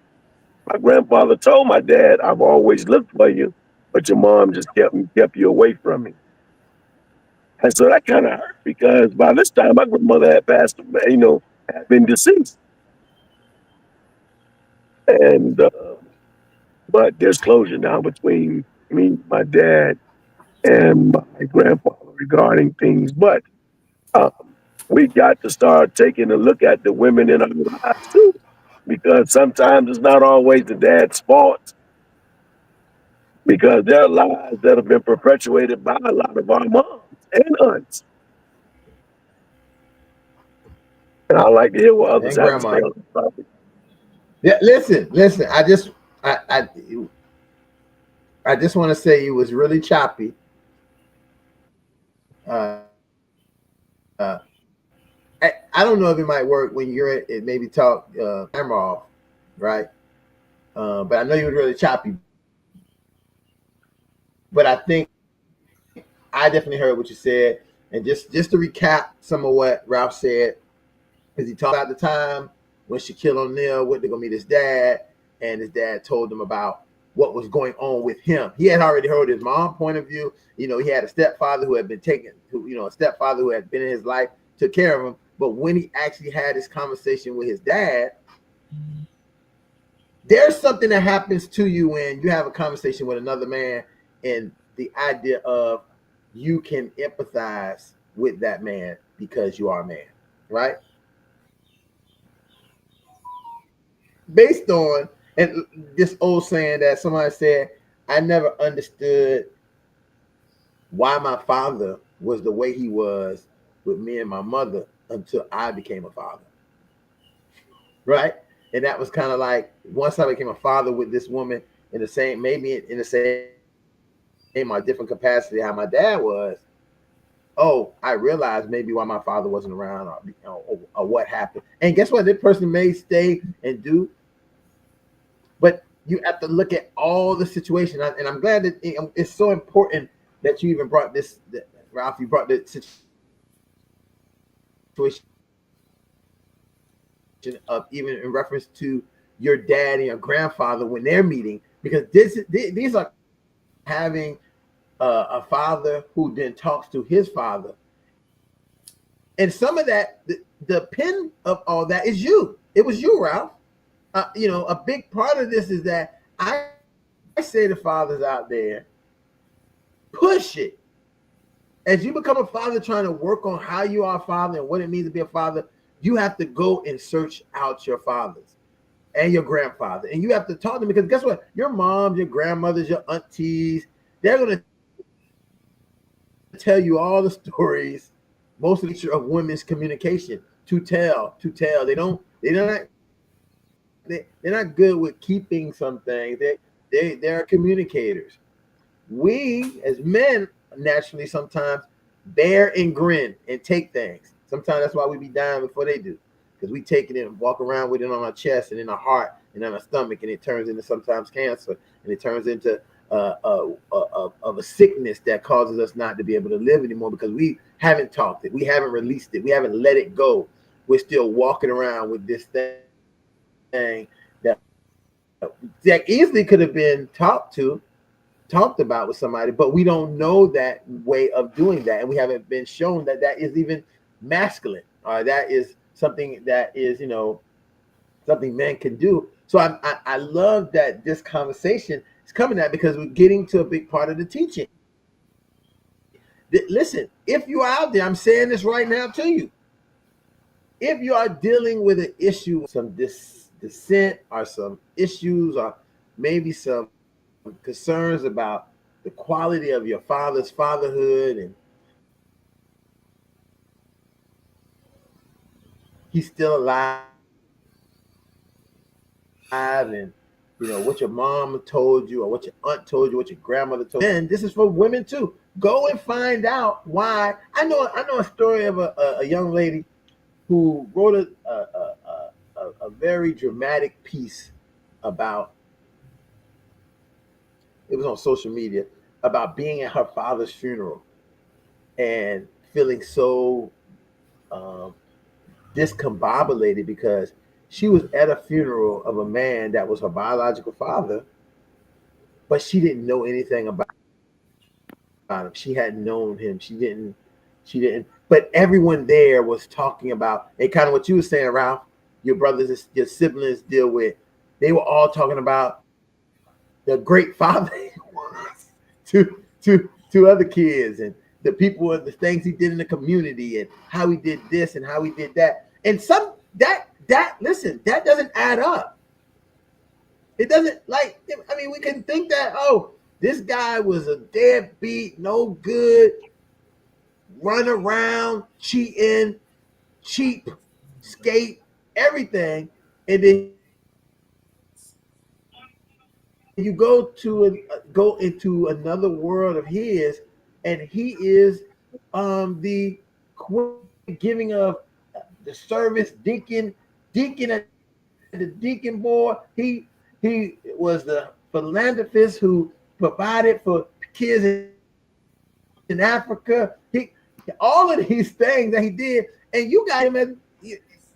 my grandfather told my dad, I've always looked for you, but your mom just kept you away from me. And so that kind of hurt, because by this time my grandmother had passed, had been deceased. And but there's closure now between me, my dad, and my grandfather regarding things. But um, we got to start taking a look at the women in our lives too, because sometimes it's not always the dad's fault. Because there are lies that have been perpetuated by a lot of our moms and aunts. And I like to hear what others and have to say grandma. on this topic. Yeah, listen. I just want to say it was really choppy. Uh, uh, I don't know if it might work when you're at maybe talk camera off, right? But I know you were really choppy. But I think I definitely heard what you said. And just to recap some of what Ralph said, because he talked about the time when Shaquille O'Neal went to go meet his dad, and his dad told him about what was going on with him. He had already heard his mom's point of view. You know, he had a stepfather who had been taken, a stepfather who had been in his life, took care of him. But when he actually had this conversation with his dad, there's something that happens to you when you have a conversation with another man, and the idea of you can empathize with that man because you are a man, right? Based on and this old saying that somebody said, I never understood why my father was the way he was with me and my mother until I became a father, right? And that was kind of like once I became a father with this woman in the same, maybe in the same or different capacity how my dad was. Oh, I realized maybe why my father wasn't around, or what happened. And guess what? This person may stay and do, but you have to look at all the situation. And I'm glad that it's so important that you even brought this, Ralph. You brought the situation of even in reference to your dad and your grandfather when they're meeting, because these are having a father who then talks to his father, and some of that, the pin of all that is you. It was you, Ralph. A big part of this is that I say to fathers out there, push it. As you become a father, trying to work on how you are a father and what it means to be a father, you have to go and search out your fathers and your grandfather. And you have to talk to them, because guess what? Your moms, your grandmothers, your aunties, they're going to tell you all the stories, most of the of women's communication to tell. They're not good with keeping some things. They're communicators. We as men naturally sometimes bear and grin and take things. Sometimes that's why we be dying before they do, because we take it and walk around with it on our chest and in our heart and on our stomach, and it turns into sometimes cancer, and it turns into of a sickness that causes us not to be able to live anymore, because we haven't talked it, we haven't released it, we haven't let it go. We're still walking around with this thing that easily could have been talked about with somebody, but we don't know that way of doing that, and we haven't been shown that that is even masculine, or that is something that is something men can do. So I love that this conversation is coming at, because we're getting to a big part of the teaching. Listen, if you are out there, I'm saying this right now to you, if you are dealing with an issue, some dissent, or some issues, or maybe some concerns about the quality of your father's fatherhood, and he's still alive, and what your mom told you, or what your aunt told you, what your grandmother told you. And this is for women too. Go and find out why. I know a story of a young lady who wrote a very dramatic piece about, it was on social media, about being at her father's funeral and feeling so discombobulated, because she was at a funeral of a man that was her biological father, but she didn't know anything about him. She hadn't known him. She didn't. But everyone there was talking about, and kind of what you were saying, Ralph. Your brothers, your siblings deal with they were all talking about the great father he was to other kids, and the people and the things he did in the community, and how he did this and how he did that. And some that listen, that doesn't add up. It doesn't, like, I mean, we can think that, oh, this guy was a deadbeat, no good, run around, cheating, cheap, skate, everything, and then you go into another world of his, and he is the giving of the service, deacon at the deacon board. He was the philanthropist who provided for kids in Africa. He all of these things that he did, and you got him as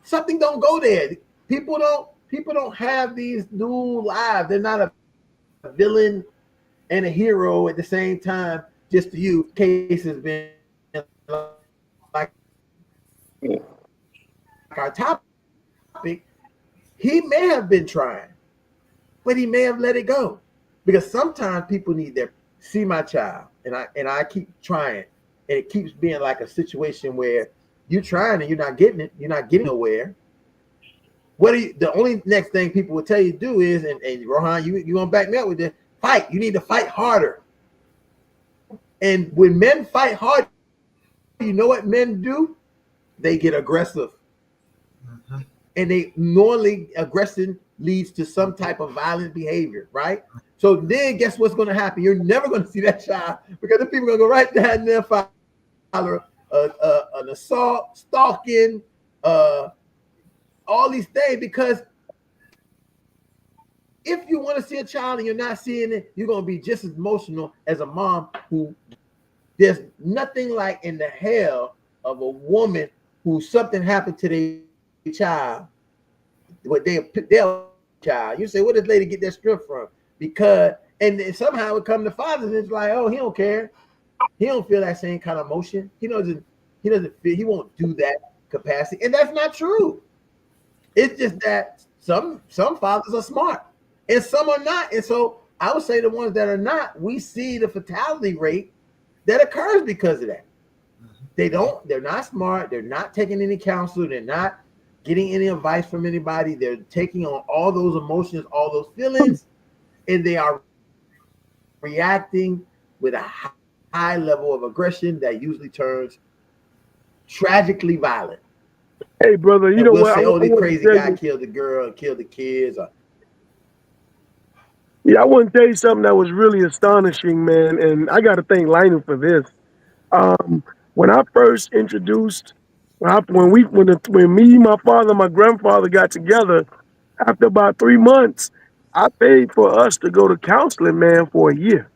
something. Don't go there. People don't have these dual lives. They're not a villain and a hero at the same time. Just to you, case has been like our topic. He may have been trying, but he may have let it go, because sometimes people need their see my child, and I keep trying, and it keeps being like a situation where you're trying and you're not getting it. You're not getting nowhere. What do you? The only next thing people will tell you to do is, and Rohan, you gonna back me up with this? Fight. You need to fight harder. And when men fight hard, you know what men do? They get aggressive. Mm-hmm. And they normally aggression leads to some type of violent behavior, right? So then guess what's going to happen? You're never going to see that child, because the people are going to go right down there, file an assault, stalking, all these things, because if you want to see a child and you're not seeing it, you're going to be just as emotional as a mom who there's nothing like in the hell of a woman who something happened to their child, what their child. You say, where does lady get that strength from? Because, and then somehow it come to fathers, and it's like, oh, he don't care. He don't feel that same kind of emotion. He doesn't feel, he won't do that capacity. And that's not true. It's just that some fathers are smart and some are not. And so I would say the ones that are not, we see the fatality rate that occurs because of that. They're not smart. They're not taking any counsel. They're not getting any advice from anybody. They're taking on all those emotions, all those feelings, and they are reacting with a high level of aggression that usually turns tragically violent. Hey, brother, you and know we'll what? say, oh, the crazy guy killed the girl and killed the kids. Yeah, I want to tell you something that was really astonishing, man, and I got to thank Lionel for this. When I first introduced, when me, my father, and my grandfather got together, after about 3 months, I paid for us to go to counseling, man, for a year.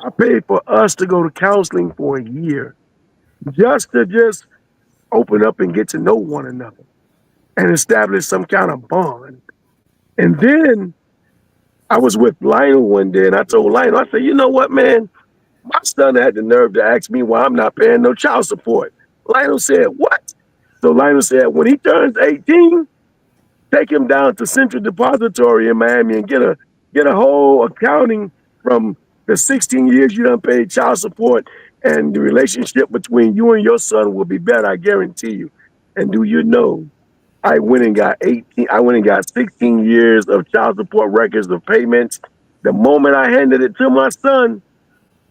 I paid for us to go to counseling for a year, just to open up and get to know one another and establish some kind of bond. And then I was with Lionel one day, and I told Lionel, I said, you know what, man? My son had the nerve to ask me why I'm not paying no child support. Lionel said, what? So Lionel said, when he turns 18, take him down to Central Depository in Miami and get a whole accounting from the 16 years you done paid child support, and the relationship between you and your son will be better, I guarantee you. And do you know, I went and got 16 years of child support records of payments. The moment I handed it to my son,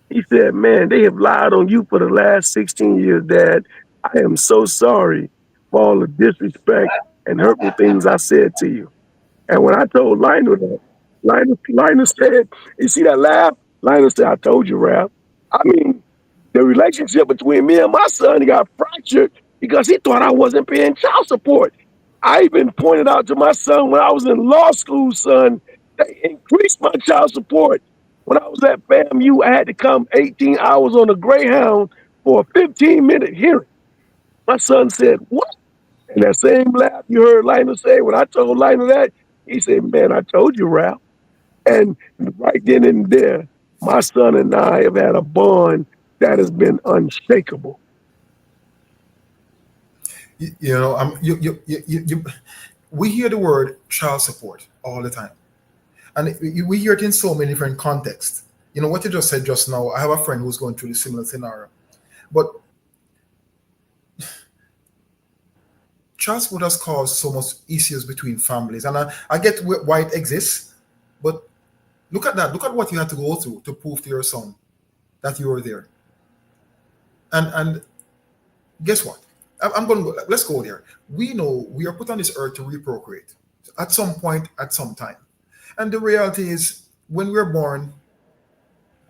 he said, man, they have lied on you for the last 16 years, Dad. I am so sorry for all the disrespect and hurtful things I said to you. And when I told Lionel that, Lionel said, you see that laugh? Lionel said, I told you, Ralph. I mean, the relationship between me and my son got fractured because he thought I wasn't paying child support. I even pointed out to my son when I was in law school, son, they increased my child support. When I was at FAMU, I had to come 18 hours on a Greyhound for a 15-minute hearing. My son said, what? And that same laugh you heard Lionel say, when I told Lionel that, he said, man, I told you, Ralph. And right then and there, my son and I have had a bond that has been unshakable. You know, we hear the word child support all the time, and we hear it in so many different contexts. You know what you just said just now. I have a friend who's going through the similar scenario, but child support has caused so much issues between families, and I get why it exists, but look at that. Look at what you had to go through to prove to your son that you were there. And guess what? I'm going to go. Let's go there. We know we are put on this earth to reprocreate at some point, at some time. And the reality is, when we're born,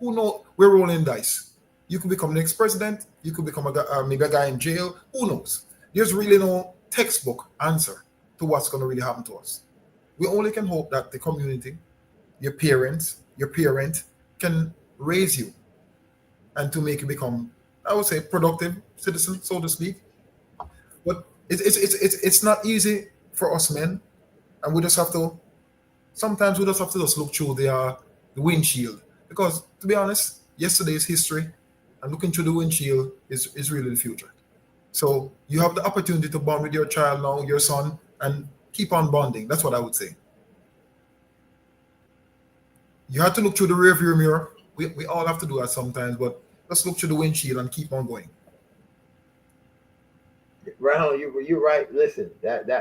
who knows? We're rolling dice. You could become the next president. You could become maybe a guy in jail. Who knows? There's really no textbook answer to what's going to really happen to us. We only can hope that the community, your parents, your parent can raise you and to make you become, I would say, productive citizen, so to speak. But it's not easy for us men, and we just have to. Sometimes we just have to just look through the windshield, because to be honest, yesterday is history, and looking through the windshield is really the future. So you have the opportunity to bond with your child now, your son, and keep on bonding. That's what I would say. You have to look through the rearview mirror. We all have to do that sometimes, but let's look through the windshield and keep on going. Brown, you're right. Listen,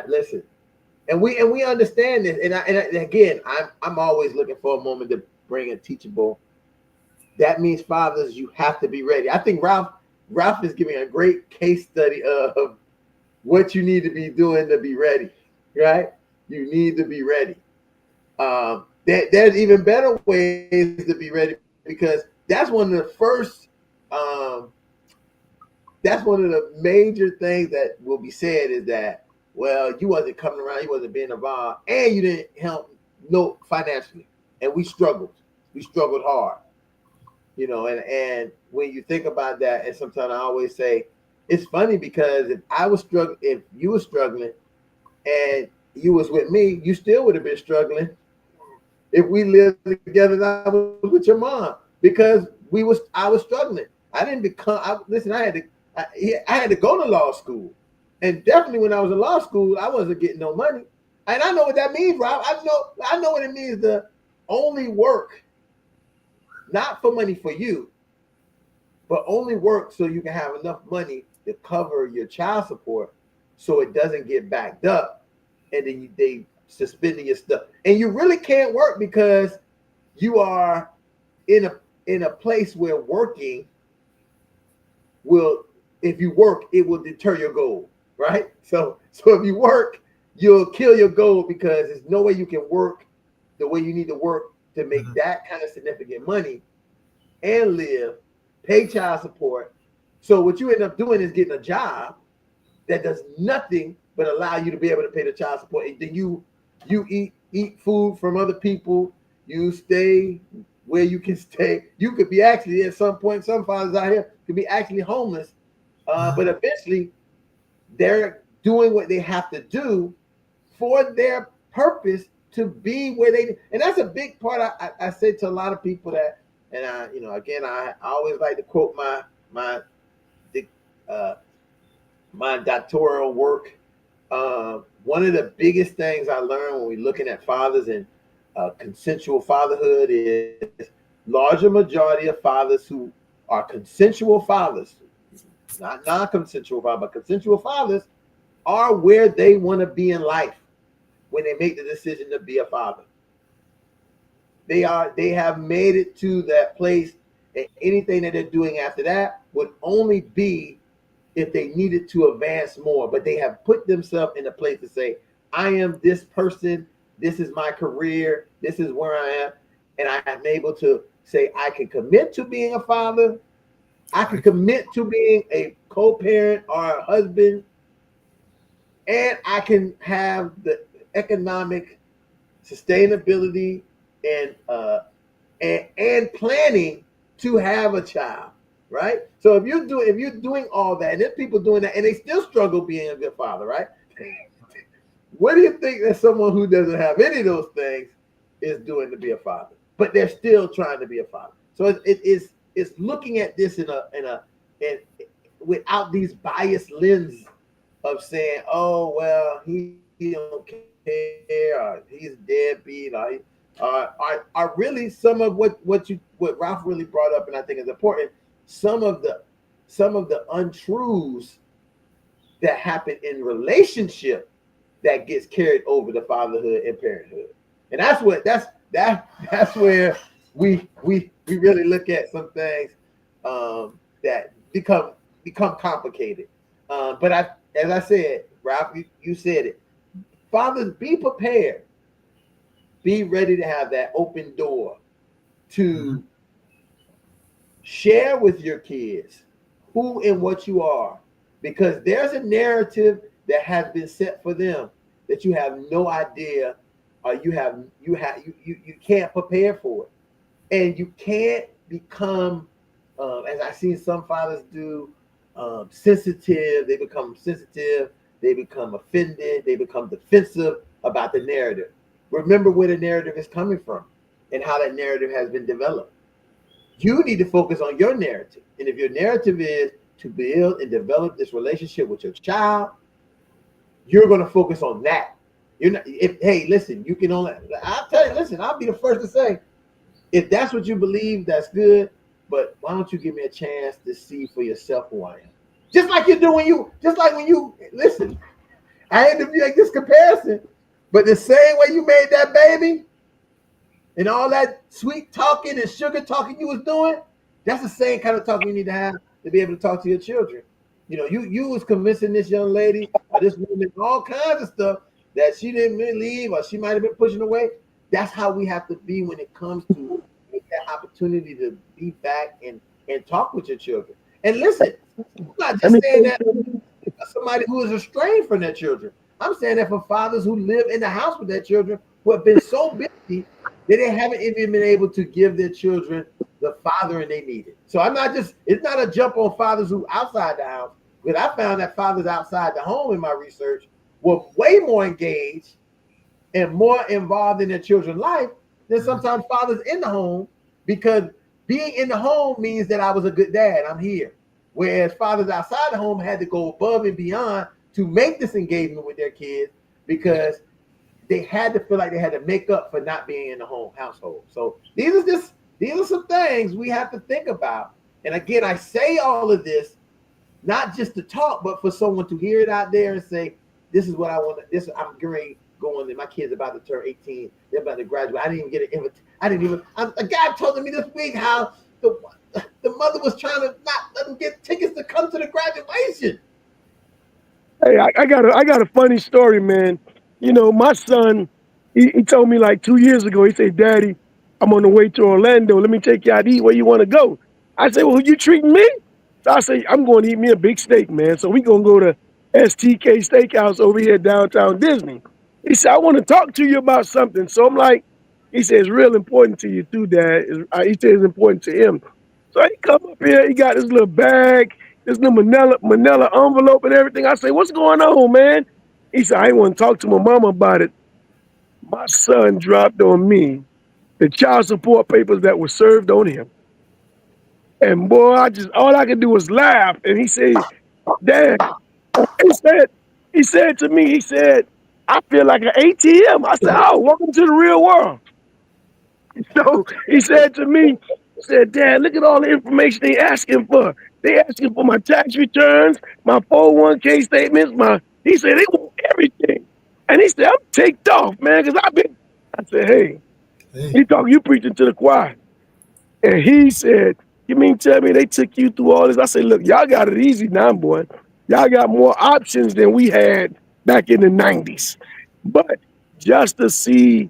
listen, and we understand this. And again, I'm always looking for a moment to bring a teachable. That means fathers, you have to be ready. I think Ralph is giving a great case study of what you need to be doing to be ready. Right? You need to be ready. There's even better ways to be ready, because that's one of the first. That's one of the major things that will be said is that, well, you wasn't coming around, you wasn't being involved, and you didn't help financially. And we struggled. We struggled hard. You know, and when you think about that, and sometimes I always say, it's funny because if you were struggling and you was with me, you still would have been struggling if we lived together and I was with your mom, because I was struggling. I didn't become, listen, I had to go to law school. And definitely when I was in law school, I wasn't getting no money. And I know what that means, Rob. I know what it means to only work, not for money for you, but only work so you can have enough money to cover your child support so it doesn't get backed up and then they suspending your stuff. And you really can't work because you are in a place where working will, if you work, it will deter your goal, right? So if you work, you'll kill your goal, because there's no way you can work the way you need to work to make that kind of significant money and live, pay child support. So what you end up doing is getting a job that does nothing but allow you to be able to pay the child support. And then you eat food from other people. You stay where you can stay. You could be actually, at some point, some fathers out here could be actually homeless. But eventually they're doing what they have to do for their purpose to be where they, and that's a big part. I say to a lot of people that, and I always like to quote my doctoral work. One of the biggest things I learned when we're looking at fathers and consensual fatherhood is larger majority of fathers who are consensual fathers, not non-consensual fathers, but consensual fathers, are where they want to be in life when they make the decision to be a father. They have made it to that place, and anything that they're doing after that would only be if they needed to advance more. But they have put themselves in a place to say, I am this person, this is my career, this is where I am, and I am able to say I can commit to being a father, I can commit to being a co-parent or a husband, and I can have the economic sustainability and planning to have a child, right? So if you're doing all that, and there's people doing that, and they still struggle being a good father, right? What do you think that someone who doesn't have any of those things is doing to be a father, but they're still trying to be a father? So it's looking at this in without these biased lens of saying, oh well, he don't care, or he's deadbeat, are really some of what Ralph really brought up, and I think is important. Some of the untruths that happen in relationship that gets carried over to fatherhood and parenthood, and that's where we really look at some things that become complicated. But as I said, Ralph, you said it. Fathers, be prepared. Be ready to have that open door to share with your kids who and what you are, because there's a narrative that has been set for them that you have no idea, or you can't prepare for it, and you can't become, as I've seen some fathers do, sensitive. They become sensitive. They become offended. They become defensive about the narrative. Remember where the narrative is coming from and how that narrative has been developed. You need to focus on your narrative. And if your narrative is to build and develop this relationship with your child, you're going to focus on that. You're not, hey, listen, you can only, I'll tell you, listen, I'll be the first to say, if that's what you believe, that's good. But why don't you give me a chance to see for yourself who I am? Just like you do when you listen. I hate to make this comparison, but the same way you made that baby and all that sweet talking and sugar talking you was doing, that's the same kind of talk you need to have to be able to talk to your children. You know, you was convincing this young lady or this woman all kinds of stuff that she didn't believe or she might have been pushing away. That's how we have to be when it comes to that opportunity to be back and talk with your children. And listen, I'm not just saying that for somebody who is estranged from their children. I'm saying that for fathers who live in the house with their children who have been so busy that they haven't even been able to give their children the fathering they needed. So it's not a jump on fathers who outside the house, because I found that fathers outside the home in my research were way more engaged and more involved in their children's life than sometimes fathers in the home, because being in the home means that I was a good dad. I'm here. Whereas fathers outside the home had to go above and beyond to make this engagement with their kids, because they had to feel like they had to make up for not being in the home household. So these are some things we have to think about. And again, I say all of this not just to talk, but for someone to hear it out there and say, this is what I want. I'm going. And my kid's about to turn 18. They're about to graduate. I didn't even get an invitation. A guy told me this week how the mother was trying to not let them get tickets to come to the graduation. Hey, I got a funny story, man. You know, my son, he told me like 2 years ago, he said, Daddy, I'm on the way to Orlando. Let me take you out to eat. Where you want to go? I said, well, you treating me? So I say, I'm going to eat me a big steak, man. So we going to go to STK Steakhouse over here downtown Disney. He said, I want to talk to you about something. So I'm like, he said, it's real important to you too, Dad. He said it's important to him. So he come up here, he got this little bag, this little manila envelope and everything. I say, what's going on, man? He said, I ain't want to talk to my mama about it. My son dropped on me the child support papers that were served on him. And boy, all I could do was laugh. And he said, Dad, he said to me, he said, I feel like an ATM. I said, oh, welcome to the real world. So he said to me, he said, Dad, look at all the information they asking for. They asking for my tax returns, my 401k statements, he said they want everything. And he said, I'm ticked off, man, because I said, hey, you preaching to the choir. And he said, you mean tell me they took you through all this? I said, look, y'all got it easy now, boy. Y'all got more options than we had back in the 90s. But just to see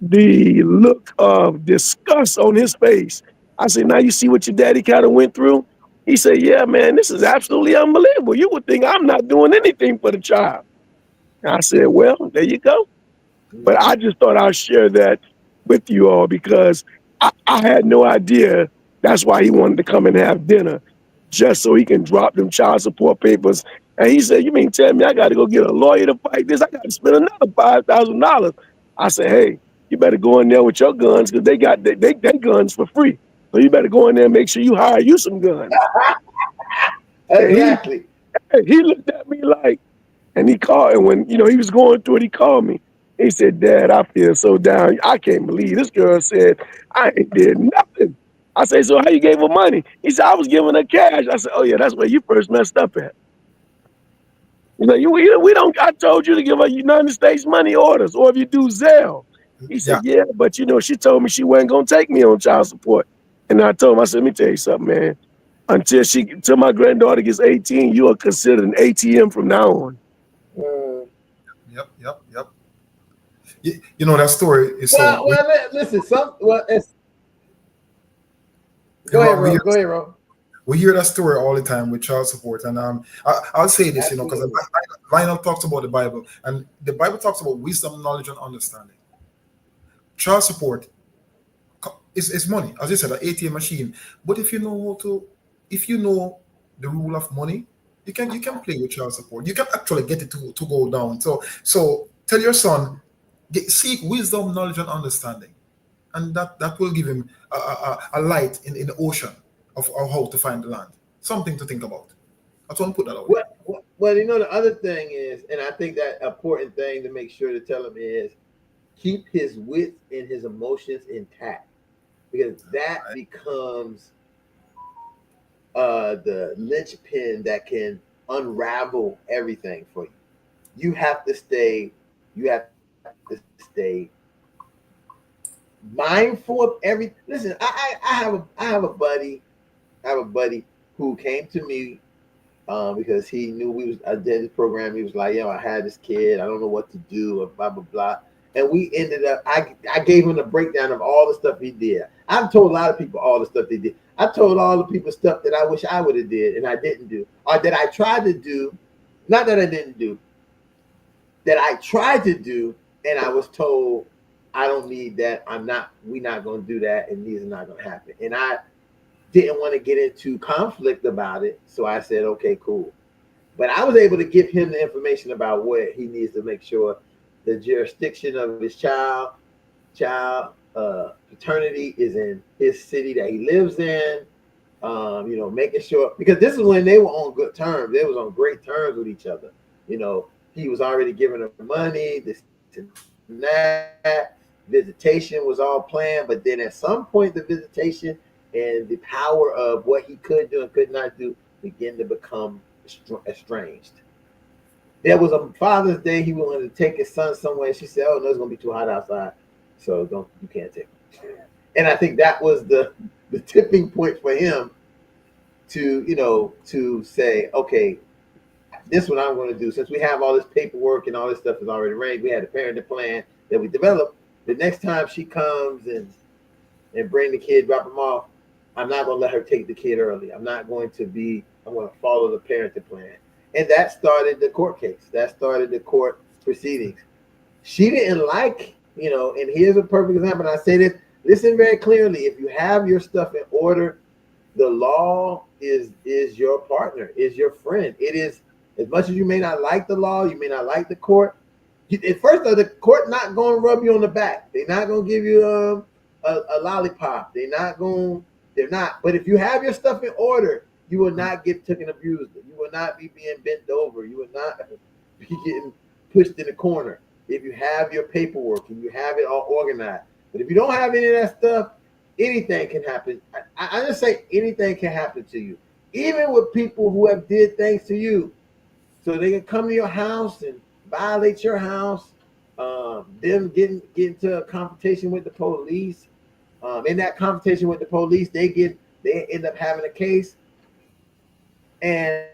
the look of disgust on his face, I said, now you see what your daddy kind of went through? He said, yeah, man, this is absolutely unbelievable. You would think I'm not doing anything for the child. And I said, well, there you go. But I just thought I'd share that with you all, because I had no idea that's why he wanted to come and have dinner, just so he can drop them child support papers. And he said, you mean tell me I got to go get a lawyer to fight this? I got to spend another $5,000. I said, hey, you better go in there with your guns, because they got they guns for free. So you better go in there and make sure you hire you some guns. Exactly. He looked at me like, And he called, and when, he was going through it, he called me. He said, Dad, I feel so down. I can't believe this girl said I ain't did nothing. I said, so how you gave her money? He said, I was giving her cash. I said, oh yeah, that's where you first messed up at. He's like, we don't, I told you to give her United States money orders, or if you do Zelle. He said, Yeah. yeah, but she told me she wasn't going to take me on child support. And I told him, I said, let me tell you something, man. Until my granddaughter gets 18, you are considered an ATM from now on. Yep. You know, that story is so. Listen. You Go know, ahead, Ro. Go ahead, Ro. we hear that story all the time with child support, and I'll say this, because Lionel talks about the Bible, and the Bible talks about wisdom, knowledge, and understanding. Child support is money, as you said, an ATM machine. But if you know the rule of money, you can play with child support. You can actually get it to go down. So tell your son, seek wisdom, knowledge, and understanding, and that will give him a light in the ocean of how to find the land. Something to think about. I just want to put that out there. Well, the other thing is, and I think that important thing to make sure to tell him is keep his wits and his emotions intact, because that becomes the linchpin that can unravel everything for you. You have to stay mindful of every. Listen, I have a buddy who came to me because he knew I did this program. He was like, I had this kid. I don't know what to do, or blah, blah, blah. And we ended up, I gave him a breakdown of all the stuff he did. I've told a lot of people all the stuff they did. I told all the people stuff that I wish I would have did and I didn't do, or that I tried to do, not that I didn't do, that I tried to do, and I was told, I don't need that. We're not going to do that, and these are not going to happen. And I didn't want to get into conflict about it, so I said, okay, cool. But I was able to give him the information about what he needs to make sure the jurisdiction of his child paternity is in his city that he lives in. Making sure, because this is when they were on good terms. They was on great terms with each other. He was already giving her money, this and that. Visitation was all planned, but then at some point the visitation and the power of what he could do and could not do began to become estranged. There was a Father's Day. He wanted to take his son somewhere, and she said, "Oh no, it's gonna be too hot outside, so you can't take him." And I think that was the tipping point for him to say, "Okay, this is what I'm going to do. Since we have all this paperwork and all this stuff is already arranged, we had a parenting plan that we developed. The next time she comes and bring the kid, drop him off, I'm not going to let her take the kid early. I'm going to follow the parenting plan." And that started the court case. That started the court proceedings. She didn't like, and here's a perfect example. And I say this, listen very clearly. If you have your stuff in order, the law is your partner, is your friend. It is, as much as you may not like the law, you may not like the court. At first, the court not going to rub you on the back. They're not going to give you a lollipop. They're not. But if you have your stuff in order, you will not get taken abused. You will not be being bent over. You will not be getting pushed in the corner. If you have your paperwork and you have it all organized. But if you don't have any of that stuff, anything can happen. I just say anything can happen to you. Even with people who have did things to you. So they can come to your house and violate your house. Them get into a confrontation with the police. In that confrontation with the police, they end up having a case. And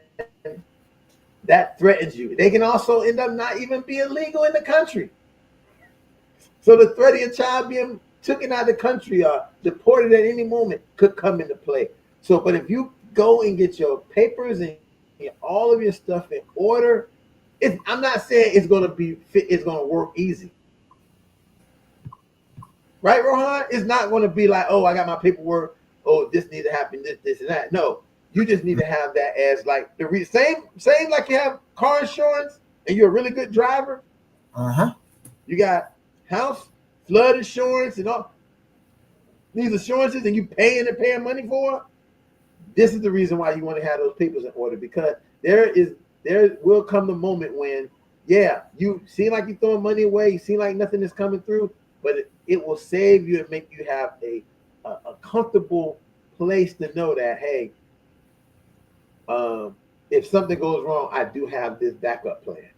that threatens you. They can also end up not even being legal in the country. So the threat of your child being taken out of the country or deported at any moment could come into play. So, but if you go and get your papers and all of your stuff in order, I'm not saying it's going to work easy. Right, Rohan? It's not going to be like, oh, I got my paperwork. Oh, this needs to happen, this, and that. No, you just need to have that as like the same like you have car insurance and you're a really good driver. You got house, flood insurance, and all these assurances, and you paying money for it. This is the reason why you want to have those papers in order, because there is there will come the moment when, yeah, you seem like you're throwing money away, you seem like nothing is coming through, but it will save you and make you have a comfortable place to know that, hey, if something goes wrong, I do have this backup plan.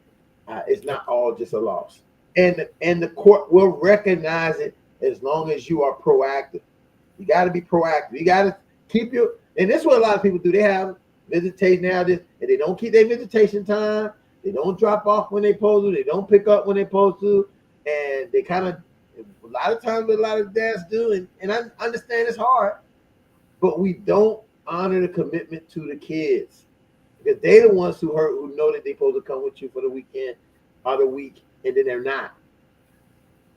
It's not all just a loss, and the court will recognize it as long as you are proactive. You got to be proactive. You got to keep your, and this is what a lot of people do. They have visitation now, and they don't keep their visitation time. They don't drop off when they supposed to. They don't pick up when they supposed to, and they kind of, a lot of times, what a lot of dads do, and I understand it's hard, but we don't honor the commitment to the kids because they're the ones who hurt, who know that they're supposed to come with you for the weekend or the week, and then they're not.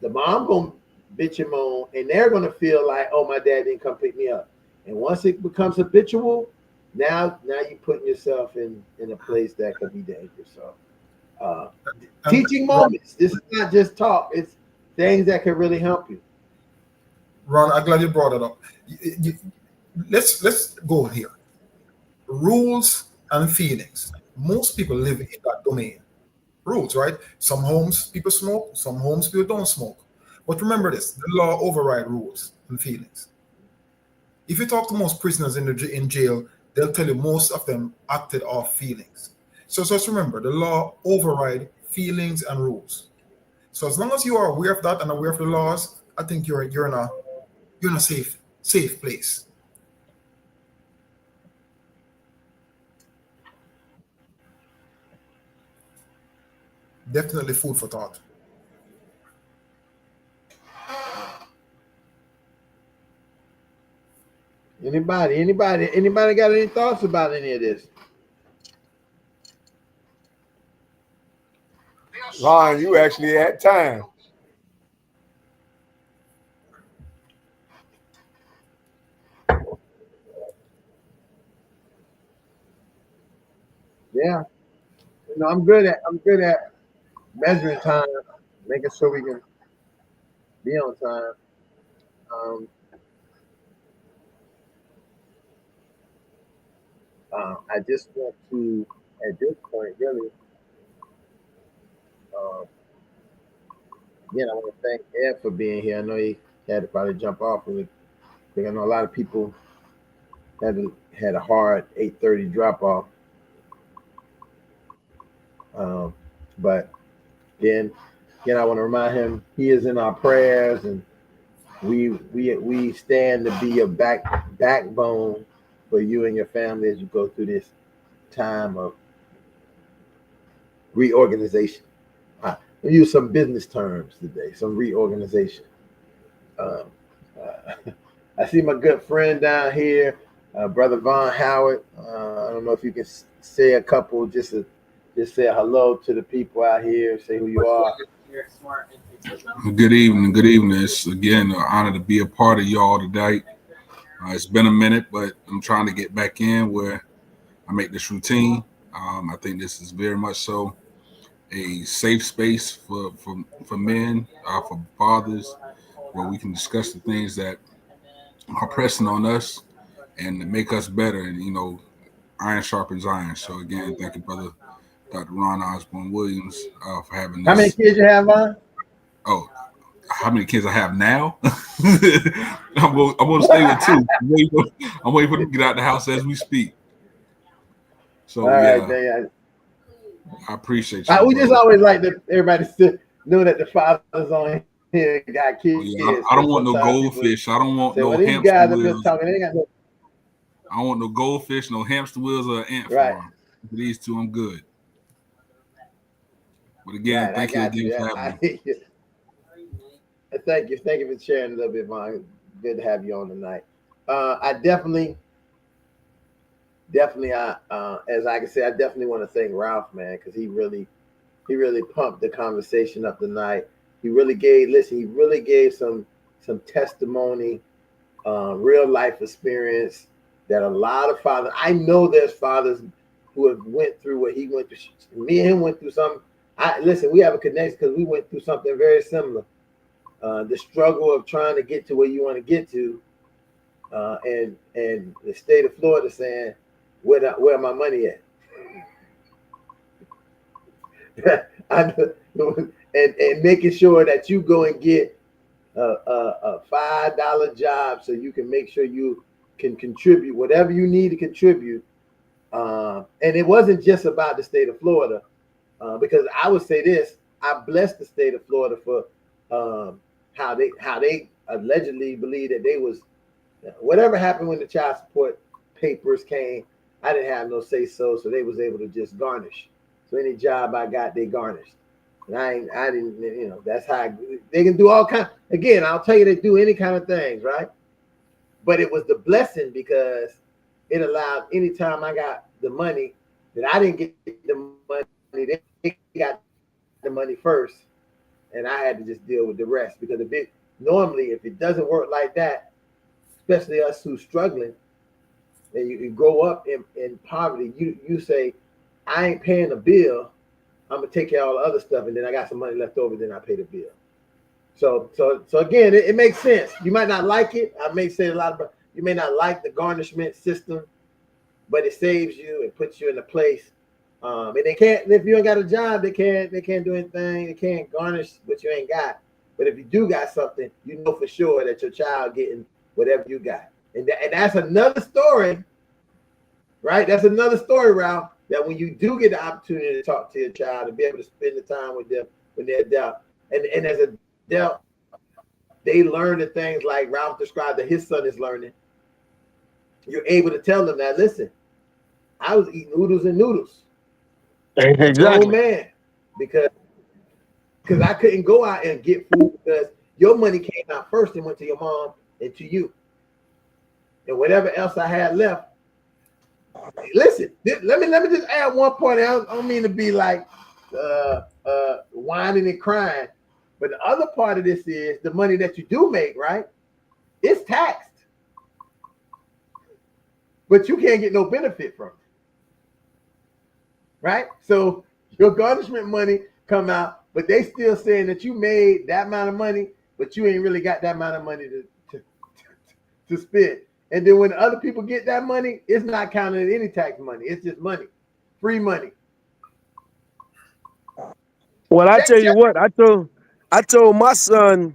The mom gonna bitch and moan, and they're gonna feel like, oh, my dad didn't come pick me up. And once it becomes habitual, now you're putting yourself in a place that could be dangerous. So, teaching moments. This is not just talk; it's things that can really help you. Ron, I'm glad you brought it up. Let's go here. Rules and feelings. Most people live in that domain. Rules, right? Some homes people smoke, some homes people don't smoke. But remember this: the law override rules and feelings. If you talk to most prisoners in jail, they'll tell you most of them acted off feelings. So just remember, the law override feelings and rules. So as long as you are aware of that and aware of the laws, I think you're in a safe place. Definitely food for thought. Anybody got any thoughts about any of this? Ron, you actually had time. Yeah, I'm good at measuring time, making sure we can be on time. Um, I just want to, at this point, really, again, I want to thank Ed for being here. I know he had to probably jump off, because I know a lot of people had a hard 8:30 drop off. But again, I want to remind him he is in our prayers, and we stand to be a backbone for you and your family as you go through this time of reorganization. We'll use some business terms today, some reorganization. Um, I see my good friend down here, Brother Von Howard. I don't know if you can say a couple, just say hello to the people out here, say who you are. Good evening. Good evening. It's again an honor to be a part of y'all today. It's been a minute, but I'm trying to get back in where I make this routine. I think this is very much so a safe space for men, for fathers, where we can discuss the things that are pressing on us and to make us better. And iron sharpens iron. So again, thank you, brother Dr. Ron Osborne Williams, for having this. How many kids you have, Von? Oh, how many kids I have now? I'm going to stay with 2. I'm waiting for them to get out the house as we speak. So, right, I appreciate you. We just always like everybody to know that the fathers on here got kids. I don't want no goldfish. I don't want no hamster wheels. I don't want no goldfish, no hamster wheels, or ant farm. For these 2, I'm good. But again, thank you again for having me. Thank you for sharing a little bit, Vaughn. Good to have you on tonight. I definitely, as I can say, I definitely want to thank Ralph, man, because he really pumped the conversation up tonight. He really gave some testimony, real life experience that a lot of fathers. I know there's fathers who have went through what he went through. Me and him went through something. We have a connection because we went through something very similar. The struggle of trying to get to where you want to get to, and the state of Florida saying, where my money at? and making sure that you go and get a $5 job so you can make sure you can contribute whatever you need to contribute. And it wasn't just about the state of Florida, because I would say this: I bless the state of Florida for how they allegedly believe that they was whatever happened when the child support papers came. I didn't have no say so they was able to just garnish. So any job I got, they garnished. And I didn't, that's how they can do all kinds. Again, I'll tell you, they do any kind of things, right? But it was the blessing because it allowed anytime I got the money that I didn't get the money, they got the money first, and I had to just deal with the rest. Because if it doesn't work like that, especially us who's struggling, and you grow up in poverty, you say, I ain't paying the bill, I'm gonna take care of all the other stuff, and then I got some money left over, then I pay the bill. So again, it makes sense. You might not like it. I may say a lot about you may not like the garnishment system, but it saves you and puts you in a place. And they can't, if you ain't got a job, they can't do anything. They can't garnish what you ain't got. But if you do got something, you know for sure that your child getting whatever you got. And that's another story, right? That's another story, Ralph, that when you do get the opportunity to talk to your child and be able to spend the time with them when they're adult, and as an adult, they learn the things like Ralph described that his son is learning. You're able to tell them that, listen, I was eating oodles and noodles. Exactly. Oh man, because I couldn't go out and get food because your money came out first and went to your mom and to you. And whatever else I had left. Listen, let me just add one point. I don't mean to be like whining and crying, but the other part of this is the money that you do make, right? It's taxed, but you can't get no benefit from it, right? So your garnishment money come out, but they still saying that you made that amount of money, but you ain't really got that amount of money to spend. And then when other people get that money, it's not counted as any tax money. It's just money, free money. Well, I tell you what, I told my son,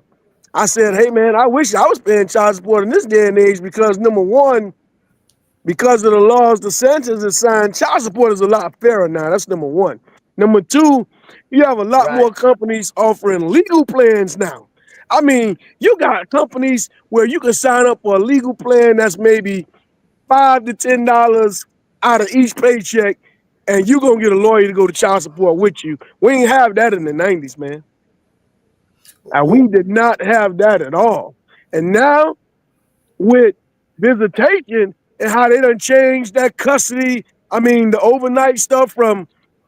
I said, hey man, I wish I was paying child support in this day and age because number one, because of the laws DeSantis has signed, child support is a lot fairer now. That's number one. Number two, you have a lot more companies offering legal plans now. I mean, you got companies where you can sign up for a legal plan that's maybe $5 to $10 out of each paycheck, and you're gonna get a lawyer to go to child support with you. We ain't have that in the 90s, man. And we did not have that at all. And now with visitation and how they done changed that custody, I mean the overnight stuff from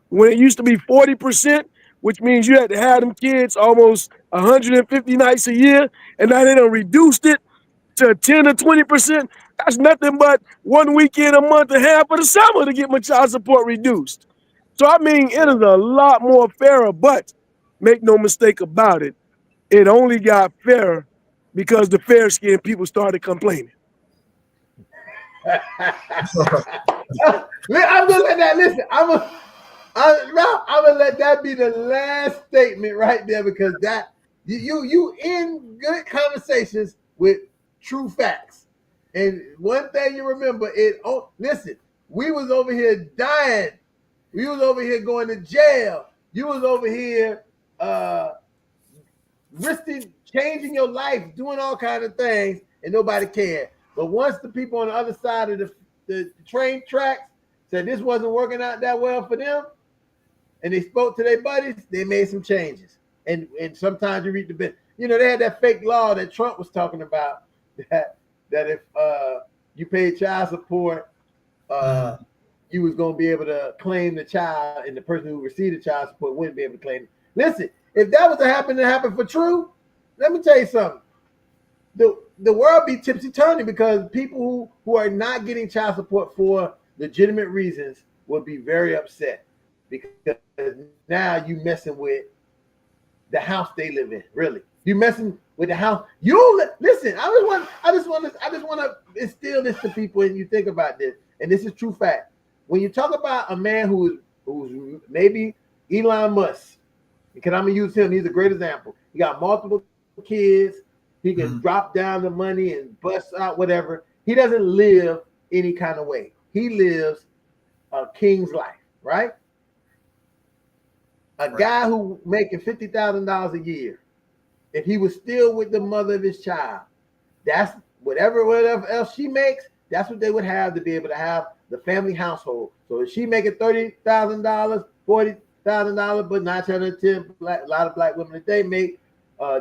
when it used to be 40%, which means you had to have them kids almost 150 nights a year, and now they done reduced it to 10 or 20%. That's nothing but 1 weekend a month and half of the summer to get my child support reduced. So I mean, it is a lot more fairer, but make no mistake about it, it only got fairer because the fair skinned people started complaining. I'm gonna let that listen. I'm gonna let that be the last statement right there, because that you in good conversations with true facts. And one thing you remember is, listen, we was over here dying. We was over here going to jail. You was over here risking changing your life, doing all kinds of things, and nobody cared. But once the people on the other side of the train tracks said this wasn't working out that well for them, and they spoke to their buddies, they made some changes. And sometimes you read the bit. You know, they had that fake law that Trump was talking about that if you paid child support, you was going to be able to claim the child, and the person who received the child support wouldn't be able to claim it. Listen, if that was to happen for true, let me tell you something. The world be tipsy-turning, because people who are not getting child support for legitimate reasons will be very upset, because now you messing with the house they live in. Really, you messing with the house. Listen. I just want to instill this to people, and you think about this, and this is true fact. When you talk about a man who's maybe Elon Musk, because I'm gonna use him. He's a great example. He got multiple kids. He can drop down the money and bust out whatever. He doesn't live any kind of way. He lives a king's life, right? A guy who making $50,000 a year, if he was still with the mother of his child, that's whatever else she makes, that's what they would have to be able to have the family household. So if she making $30,000, $40,000, but 9 out of 10, a lot of black women today make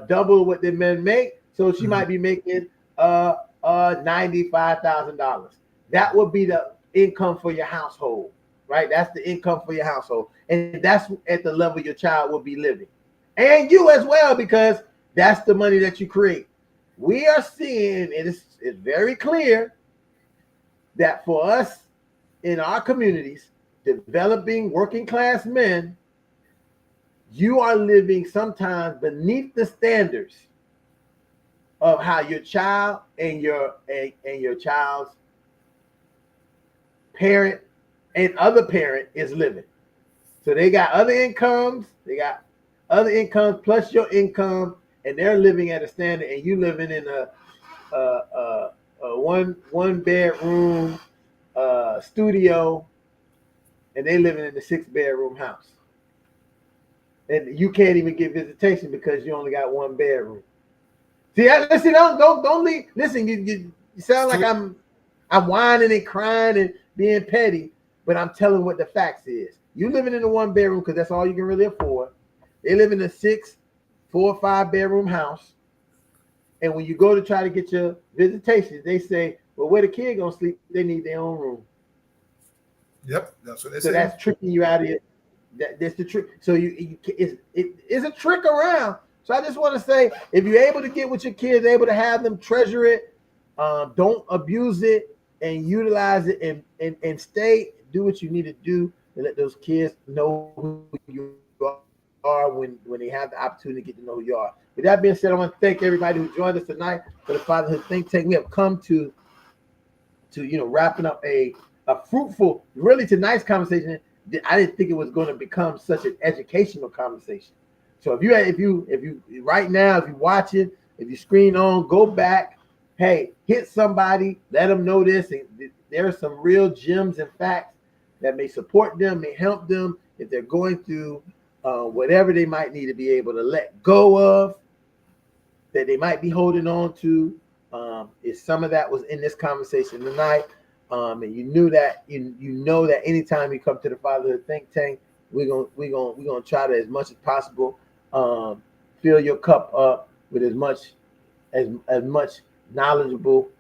double what the men make. So she might be making $95,000. That would be the income for your household, right? That's the income for your household, and that's at the level your child will be living, and you as well, because that's the money that you create. We are seeing it's very clear that for us in our communities, developing working class men, you are living sometimes beneath the standards of how your child and your child's parent and other parent is living. So they got other incomes, plus your income, and they're living at a standard, and you living in a one bedroom studio, and they living in a 6-bedroom house, and you can't even get visitation because you only got 1 bedroom. See, listen, don't leave. Listen, you sound like I'm whining and crying and being petty, but I'm telling what the facts is. You living in a 1 bedroom because that's all you can really afford. They live in a 4 or 5 bedroom house, and when you go to try to get your visitation, they say, "Well, where the kid gonna sleep? They need their own room." Yep, that's what they say. So that's tricking you out of it. That's the trick. So it's a trick around. So I just want to say, if you're able to get with your kids, able to have them treasure it, don't abuse it, and utilize it, and do what you need to do, and let those kids know who you are when they have the opportunity to get to know who you are. With that being said, I want to thank everybody who joined us tonight for the Fatherhood Think Tank. We have come to wrapping up a fruitful, really tonight's conversation. I didn't think it was going to become such an educational conversation. So if you right now, if you're watching, if you screen on, go back, hey, hit somebody, let them know this. And there are some real gems and facts that may support them, may help them if they're going through whatever they might need to be able to let go of, that they might be holding on to. Is some of that was in this conversation tonight. And you know that anytime you come to the Fatherhood Think Tank, we're gonna try to, as much as possible, fill your cup up with as much knowledgeable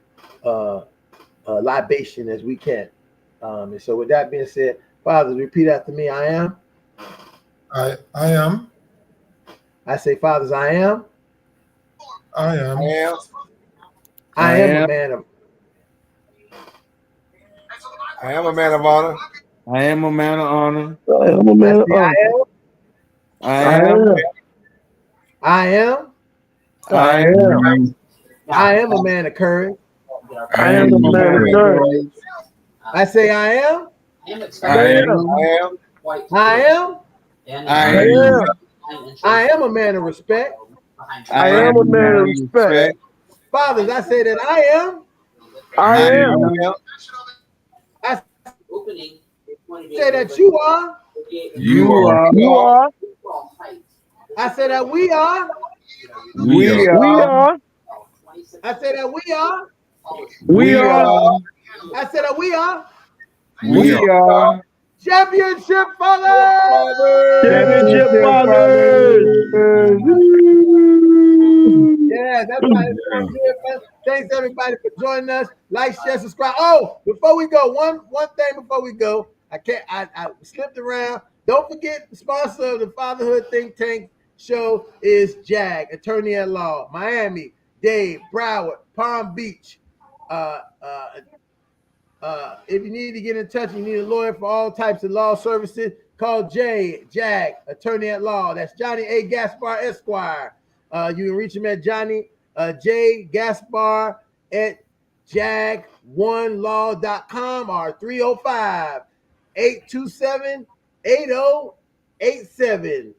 libation as we can. And so with that being said, fathers, repeat after me. I am. I am. I say, fathers, I am. I am. I am a man of. I am a man of honor. I am a man of honor. I am a man of honor. I am a man of courage. I am a man of courage. I say I am. I am a man of respect. I am a man of respect. Fathers, I say that I am. I am. I say that you are. You are. I say that we are. We are. I say that we are. We are. I said that we are. We are. Championship fathers. Championship fathers. Yeah, that's right. Thanks everybody for joining us. Like, share, subscribe. Oh, before we go, one thing before we go, I slipped around. Don't forget the sponsor of the Fatherhood Think Tank show is JAG, Attorney at Law, Miami, Dade, Broward, Palm Beach. If you need to get in touch, you need a lawyer for all types of law services, call JAG, Attorney at Law. That's Johnny A. Gaspar, Esquire. You can reach him at Johnny J. Gaspar at jag1law.com or 305-827-80 87.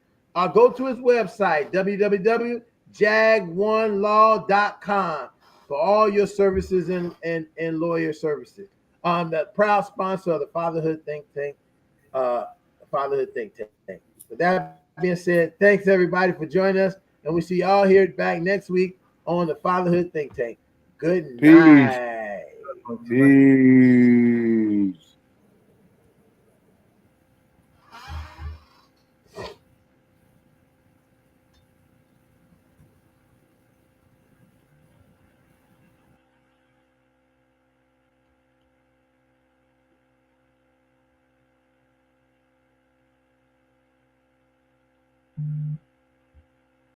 Go to his website, www.jag1law.com, for all your services and lawyer services. The proud sponsor of the Fatherhood Think Tank. Fatherhood Think Tank. With that being said, thanks everybody for joining us, and we see y'all here back next week on the Fatherhood Think Tank. Good Peace. night. Peace.